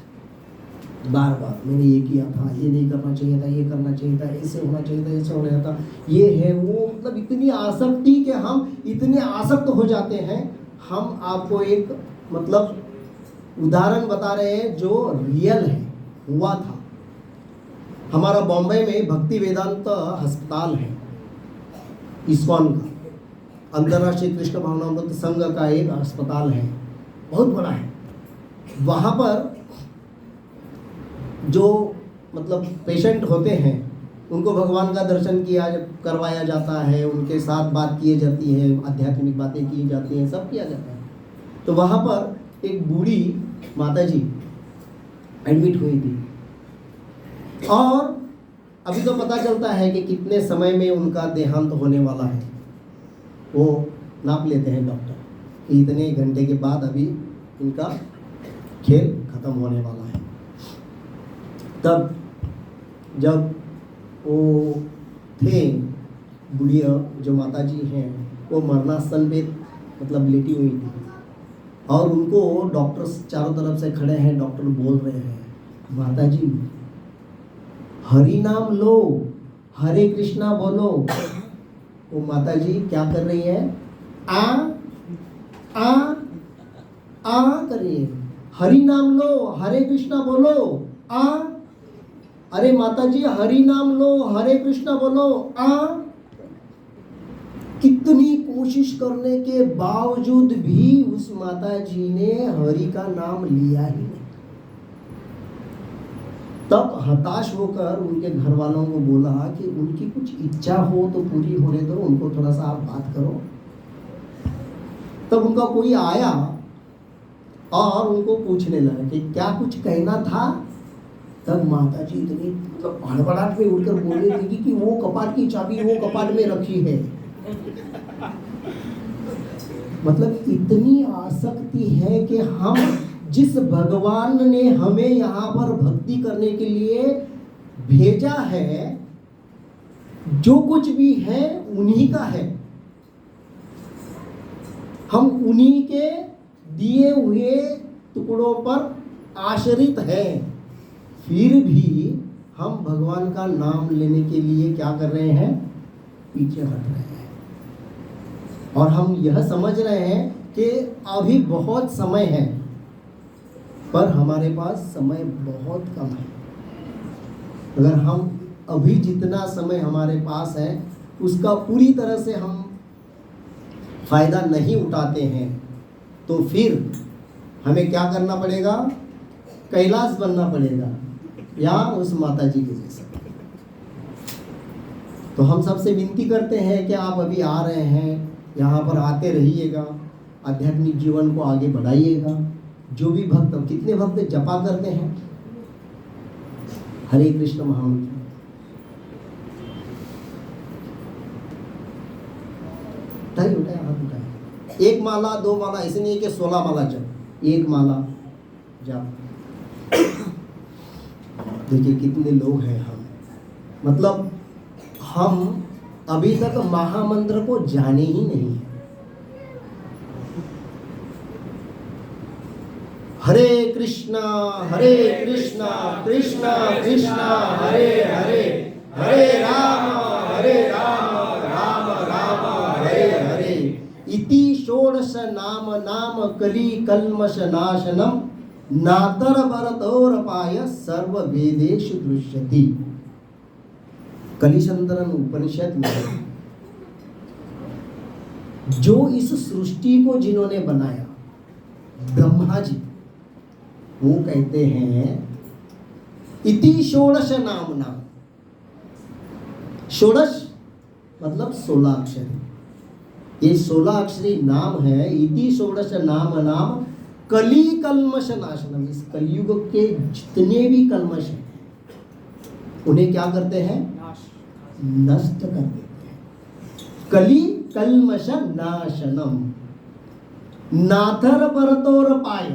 बार बार। मैंने ये किया था, ये नहीं करना चाहिए था, ये करना चाहिए था, ऐसे होना चाहिए था, ऐसे होना था, ये है वो। मतलब इतनी आसक्ति कि हम इतने आसक्त हो जाते हैं। हम आपको एक मतलब उदाहरण बता रहे हैं जो रियल है, हुआ था। हमारा बॉम्बे में भक्ति वेदांत अस्पताल है, इस्कॉन का, अंतर्राष्ट्रीय कृष्ण भावनामृत संघ का एक अस्पताल है, बहुत बड़ा है। वहाँ पर जो मतलब पेशेंट होते हैं उनको भगवान का दर्शन करवाया जाता है, उनके साथ बात की जाती है, आध्यात्मिक बातें की जाती हैं, सब किया जाता है। तो वहाँ पर एक बूढ़ी माता जी एडमिट हुई थी और अभी तो पता चलता है कि कितने समय में उनका देहांत होने वाला है, वो नाप लेते हैं डॉक्टर कि इतने घंटे के बाद अभी इनका खेल खत्म होने वाला है। तब जब वो थे, बुढ़िया जो माता जी हैं वो मरणासन पे मतलब लेटी हुई थी और उनको डॉक्टर चारों तरफ से खड़े हैं, डॉक्टर बोल रहे हैं माता जी हरि नाम लो, हरे कृष्णा बोलो। वो माता जी क्या कर रही है, आ कर रही है, हरि नाम लो, हरे कृष्णा बोलो, आ। अरे माता जी हरि नाम लो, हरे कृष्णा बोलो, आ। कितनी कोशिश करने के बावजूद भी उस माता जी ने हरि का नाम लिया ही नहीं। तब हताश होकर उनके घर वालों को बोला कि उनकी कुछ इच्छा हो तो पूरी होने दो, उनको थोड़ा सा आप बात करो। तब उनका कोई आया और उनको पूछने लगा कि क्या कुछ कहना था। तब माता जी इतनी मतलब हड़बड़ाहट में उठकर बोलने लगी कि वो कपाट की चाबी वो कपाट में रखी है। मतलब इतनी आसक्ति है कि हम जिस भगवान ने हमें यहाँ पर भक्ति करने के लिए भेजा है, जो कुछ भी है उन्हीं का है, हम उन्हीं के दिए हुए टुकड़ों पर आश्रित हैं। फिर भी हम भगवान का नाम लेने के लिए क्या कर रहे हैं, पीछे हट रहे हैं। और हम यह समझ रहे हैं कि अभी बहुत समय है, पर हमारे पास समय बहुत कम है। अगर हम अभी जितना समय हमारे पास है उसका पूरी तरह से हम फायदा नहीं उठाते हैं तो फिर हमें क्या करना पड़ेगा, कैलाश बनना पड़ेगा या उस माता जी के जैसा। तो हम सबसे विनती करते हैं कि आप अभी आ रहे हैं, यहाँ पर आते रहिएगा, आध्यात्मिक जीवन को आगे बढ़ाइएगा। जो भी भक्त, कितने भक्त जपा करते हैं हरे कृष्ण महामंत्र, उठाए हाथ उठाए। एक माला, दो माला, ऐसे नहीं कि 16 माला जप, एक माला जप। देखिए कितने लोग हैं हम, मतलब हम अभी तक महामंत्र को जाने ही नहीं। हरे कृष्णा कृष्णा कृष्णा हरे हरे, हरे राम राम राम हरे हरे। इति षोडश नाम नाम कली कल्मष नाशनम नातर भरतोरपाय सर्व वेदेषु दृश्यति। कलिशंदरन उपनिषद में जो इस सृष्टि को जिन्होंने बनाया, ब्रह्मा जी, वो कहते हैं इति षोडश नामना। षोडश मतलब 16 अक्षर, ये 16 अक्षरी नाम है। इति षोडश नाम नाम कली कल्मष नाशनम। इस कलयुग के जितने भी कल्मष हैं उन्हें क्या करते हैं, नष्ट कर देते हैं। कली कल्मष नाशनम नाथर परतोर पाय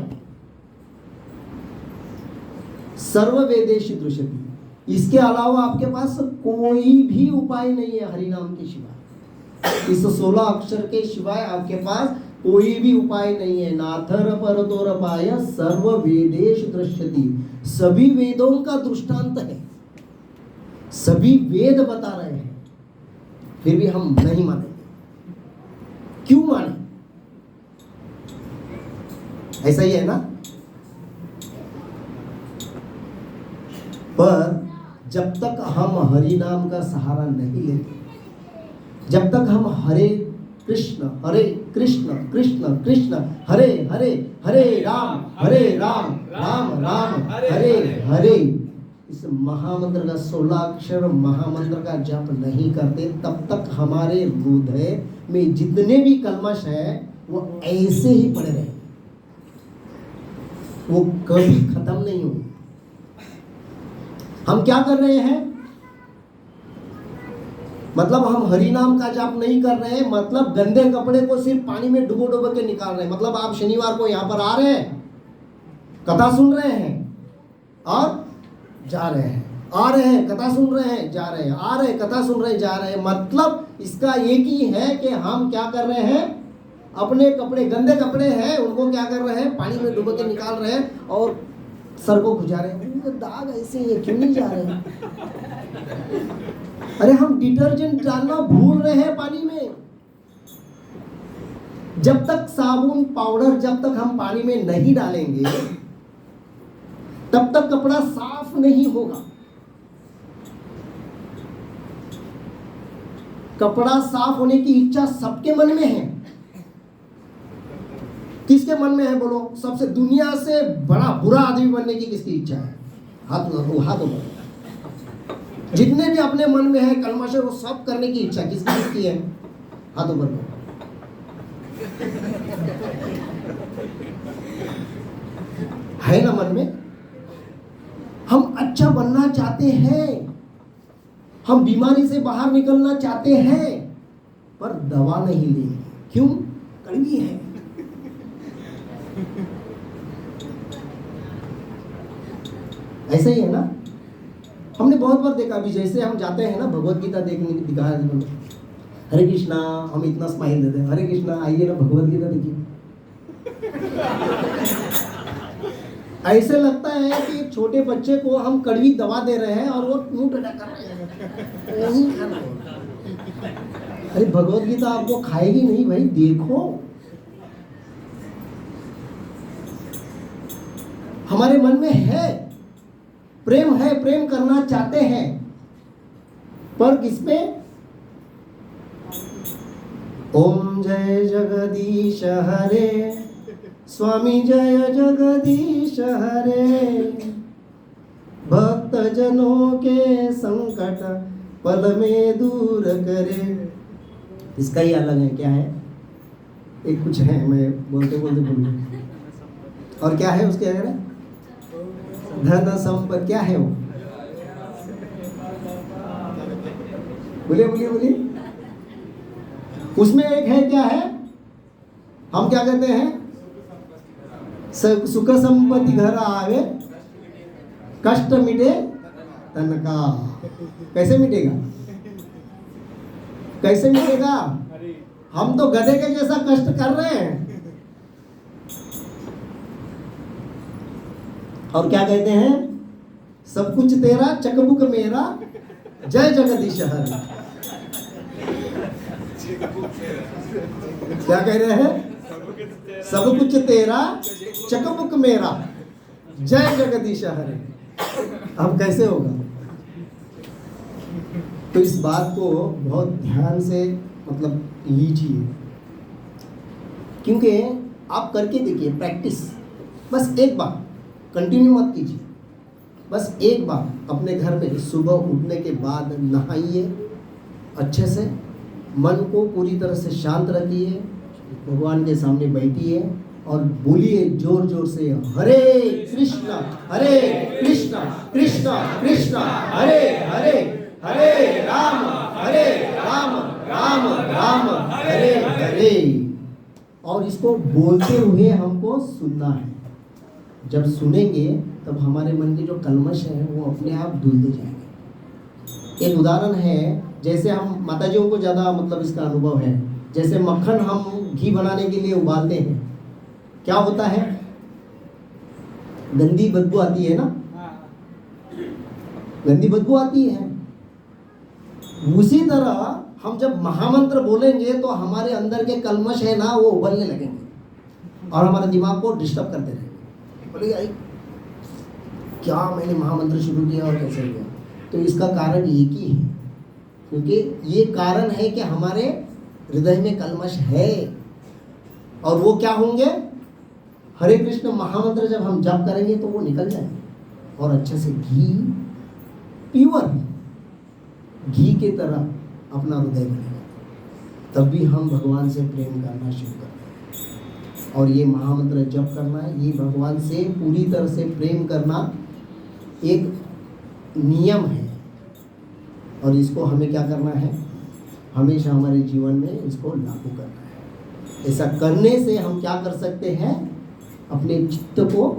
सर्व वेदेषु दृश्यति। इसके अलावा आपके पास कोई भी उपाय नहीं है हरिनाम के सिवाय। इस 16 अक्षर के सिवाय आपके पास कोई भी उपाय नहीं है। नाथर परतोर पाय सर्व वेदेषु दृश्यति। सभी वेदों का दृष्टांत है, सभी वेद बता रहे हैं, फिर भी हम नहीं मानेंगे। क्यों माने? ऐसा ही है ना। पर जब तक हम हरि नाम का सहारा नहीं लेते, जब तक हम हरे कृष्ण कृष्ण कृष्ण हरे हरे, हरे राम राम राम हरे हरे, इस महामंत्र का 16 अक्षर महामंत्र का जप नहीं करते, तब तक हमारे हृदय में जितने भी कल्मश है वो ऐसे ही पड़े रहे, वो कभी खत्म नहीं होंगे। हम क्या कर रहे हैं, मतलब हम हरि नाम का जाप नहीं कर रहे हैं, मतलब गंदे कपड़े को सिर्फ पानी में डुबो डुबो के निकाल रहे हैं। मतलब आप शनिवार को यहाँ पर आ रहे हैं, कथा सुन रहे हैं और जा रहे हैं, आ रहे हैं कथा सुन रहे हैं, जा रहे हैं, आ रहे हैं कथा सुन रहे हैं, जा रहे हैं। मतलब इसका एक ही है कि हम क्या कर रहे हैं, अपने कपड़े, गंदे कपड़े हैं उनको क्या कर रहे हैं, पानी में डुबो के निकाल रहे हैं और सर को खुजा रहे हैं। दाग ऐसे ही है, क्यों नहीं जा रहे हैं? अरे हम डिटर्जेंट डालना भूल रहे हैं पानी में। जब तक साबुन पाउडर जब तक हम पानी में नहीं डालेंगे तब तक कपड़ा साफ नहीं होगा। कपड़ा साफ होने की इच्छा सबके मन में है। किसके मन में है बोलो? सबसे दुनिया से बड़ा बुरा आदमी बनने की किसकी इच्छा है? हाथ ऊपर। जितने भी अपने मन में है कलमश है वो सब करने की इच्छा किसकी है? हाथ ऊपर करो। है ना मन में? हम अच्छा बनना चाहते हैं, हम बीमारी से बाहर निकलना चाहते हैं, पर दवा नहीं लेंगे। क्यों? कड़वी है। ऐसा ही है ना? हमने बहुत बार देखा भी, जैसे हम जाते हैं ना भगवत गीता देखने, दिखा हरे कृष्णा, हम इतना स्माइल देते हैं, हरे कृष्णा आइए ना भगवत गीता देखिए। ऐसे लगता है कि छोटे बच्चे को हम कड़वी दवा दे रहे हैं और वो मुंह टेढ़ा कर रहे हैं, नहीं खाना। अरे भगवत गीता आपको खाएगी नहीं भाई, देखो। हमारे मन में है प्रेम, है प्रेम करना चाहते हैं, पर किसमें? ओम जय जगदीश हरे, स्वामी जय जगदीश हरे, भक्त जनों के संकट पल में दूर करे। इसका ही अलग है। क्या है? एक कुछ है, मैं बोलते बोलते भूल गया। और क्या है उसके अगर? धन संपत्ति। क्या है वो? बोलिए बोलिए बोलिए। उसमें एक है, क्या है? हम क्या कहते हैं? सुख संपत्ति घर आवे, कष्ट मिटे तन का। कैसे मिटेगा? कैसे मिटेगा? हम तो गधे के जैसा कष्ट कर रहे हैं। और क्या कहते हैं? सब कुछ तेरा चकबुक मेरा, जय जगदीश हरे। क्या कह रहे हैं? सब कुछ तेरा चकबुक मेरा, जय जगदीश हरे। अब कैसे होगा? तो इस बात को बहुत ध्यान से मतलब लीजिए, क्योंकि आप करके देखिए प्रैक्टिस। बस एक बार कंटिन्यू मत कीजिए, बस एक बार अपने घर में सुबह उठने के बाद नहाइए, अच्छे से मन को पूरी तरह से शांत रखिए, भगवान के सामने बैठिए और बोलिए जोर जोर से, हरे कृष्णा कृष्णा कृष्णा हरे हरे, हरे राम राम राम हरे हरे। और इसको बोलते हुए हमको सुनना है। जब सुनेंगे तब हमारे मन के जो कलमश है वो अपने आप धुलते जाएंगे। एक उदाहरण है, जैसे हम माताजियों को ज़्यादा मतलब इसका अनुभव है। जैसे मक्खन हम घी बनाने के लिए उबालते हैं, क्या होता है? गंदी बदबू आती है ना, गंदी बदबू आती है। उसी तरह हम जब महामंत्र बोलेंगे तो हमारे अंदर के कलमश है ना वो उबलने लगेंगे और हमारे दिमाग को डिस्टर्ब करते रहेंगे। बोलेगा क्या मैंने महामंत्र शुरू किया और कैसे किया? तो इसका कारण एक ही है, क्योंकि ये कारण है कि हमारे हृदय में कलमश है। और वो क्या होंगे? हरे कृष्ण महामंत्र जब हम जप करेंगे तो वो निकल जाएंगे और अच्छे से घी, प्योर घी के तरह अपना हृदय बनेगा। तब भी हम भगवान से प्रेम करना शुरू करते हैं। और ये महामंत्र जप करना है, ये भगवान से पूरी तरह से प्रेम करना एक नियम है। और इसको हमें क्या करना है? हमेशा हमारे जीवन में इसको लागू करना है। ऐसा करने से हम क्या कर सकते हैं, अपने चित्त को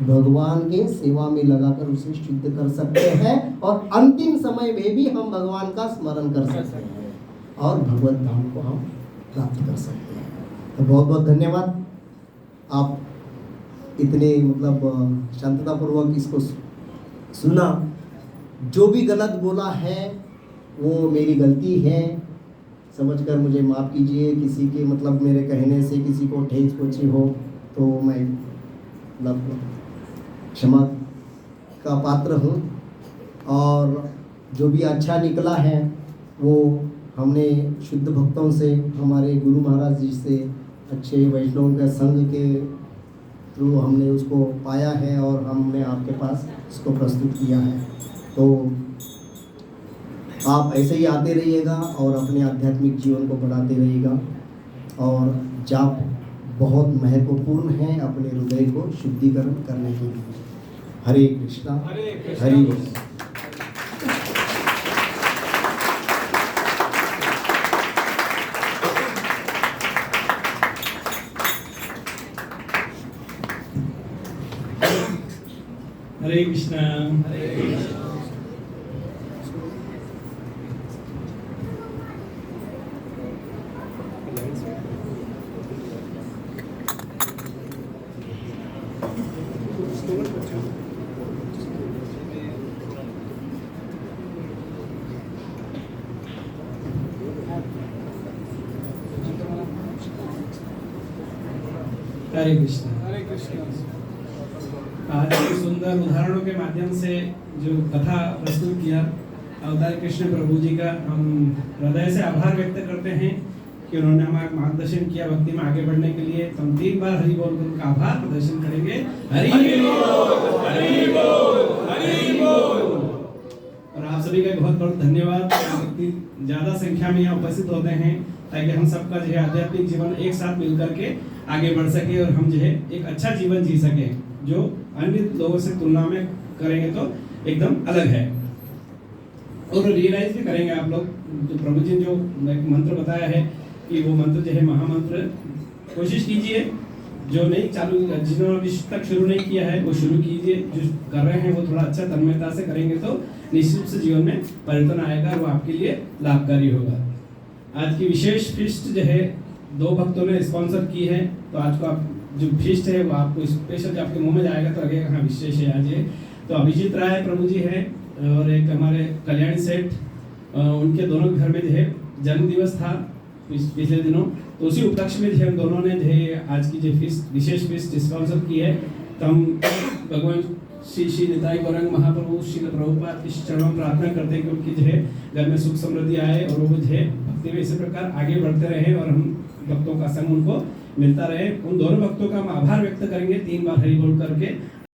भगवान के सेवा में लगाकर उसे शुद्ध कर सकते हैं और अंतिम समय में भी हम भगवान का स्मरण कर सकते हैं और भगवत धाम को हम प्राप्त कर सकते हैं। तो बहुत बहुत धन्यवाद, आप इतने मतलब शांततापूर्वक इसको सुना। जो भी गलत बोला है वो मेरी गलती है, समझकर मुझे माफ़ कीजिए। किसी के मतलब मेरे कहने से किसी को ठेस पहुंची हो तो मैं मतलब क्षमा का पात्र हूँ। और जो भी अच्छा निकला है वो हमने शुद्ध भक्तों से, हमारे गुरु महाराज जी से, अच्छे वैष्णव के संघ के थ्रू हमने उसको पाया है और हमने आपके पास इसको प्रस्तुत किया है। तो आप ऐसे ही आते रहिएगा और अपने आध्यात्मिक जीवन को बढ़ाते रहिएगा। और जाप बहुत महत्वपूर्ण है अपने हृदय को शुद्धिकरण करने के लिए। हरे कृष्णा, हरि बोल। हरे कृष्णा, हरे कृष्णा। हरे कृष्णा, हरे कृष्णा। आज के सुंदर उदाहरणों के माध्यम से जो कथा प्रस्तुत किया अवतार कृष्ण प्रभु जी का, हम हृदय से आभार व्यक्त करते हैं कि उन्होंने हमारा मार्गदर्शन किया भक्ति में आगे बढ़ने के लिए। तो हम 3 बार हरि बोल कर उनका आभार प्रदर्शन करेंगे। हरि बोल, हरि बोल, हरि बोल। और आप सभी का बहुत बहुत धन्यवाद। इतनी ज्यादा संख्या में यहाँ उपस्थित होते हैं ताकि हम सबका जो है आध्यात्मिक जीवन एक साथ मिल करके आगे बढ़ सके और हम जो है एक अच्छा जीवन जी सके, जो अन्य लोगों से तुलना में करेंगे तो एकदम अलग है। और रियलाइज भी करेंगे आप लोग, तो प्रभु जी जो एक मंत्र बताया है कि वो मंत्र जो है महामंत्र, कोशिश कीजिए जो नहीं चालू, जिन्होंने अभी तक शुरू नहीं किया है वो शुरू कीजिए। जो कर रहे हैं वो थोड़ा अच्छा तन्मयता से करेंगे तो निश्चित रूप से जीवन में परिवर्तन आएगा और वो आपके लिए लाभकारी होगा। आज की विशेष फीस्ट जो है 2 भक्तों ने स्पॉन्सर की है, तो आज को आप जो फीस्ट है वो आपको स्पेशल आपके मुंह में जाएगा तो लगेगा हाँ विशेष है आज ये। तो अभिजीत राय प्रभु जी है और एक हमारे कल्याणी सेठ, उनके दोनों के घर में जो है जन्म दिवस था पिछले दिनों, तो उसी उपलक्ष्य में जो है हम दोनों ने जो है आज की जो फीस्ट विशेष फीस्ट स्पॉन्सर की है। तो हम भगवान श्री निताई गौरंग महाप्रभु श्री प्रभुपाद के चरणों में प्रार्थना करते हैं कि उनकी जो है घर में सुख समृद्धि आए और वो जो है भक्ति में इसी प्रकार आगे बढ़ते रहे और हम भक्तों का संग उनको मिलता रहे। उन दोनों भक्तों का हम आभार व्यक्त करेंगे 3 बार हरि बोल करके।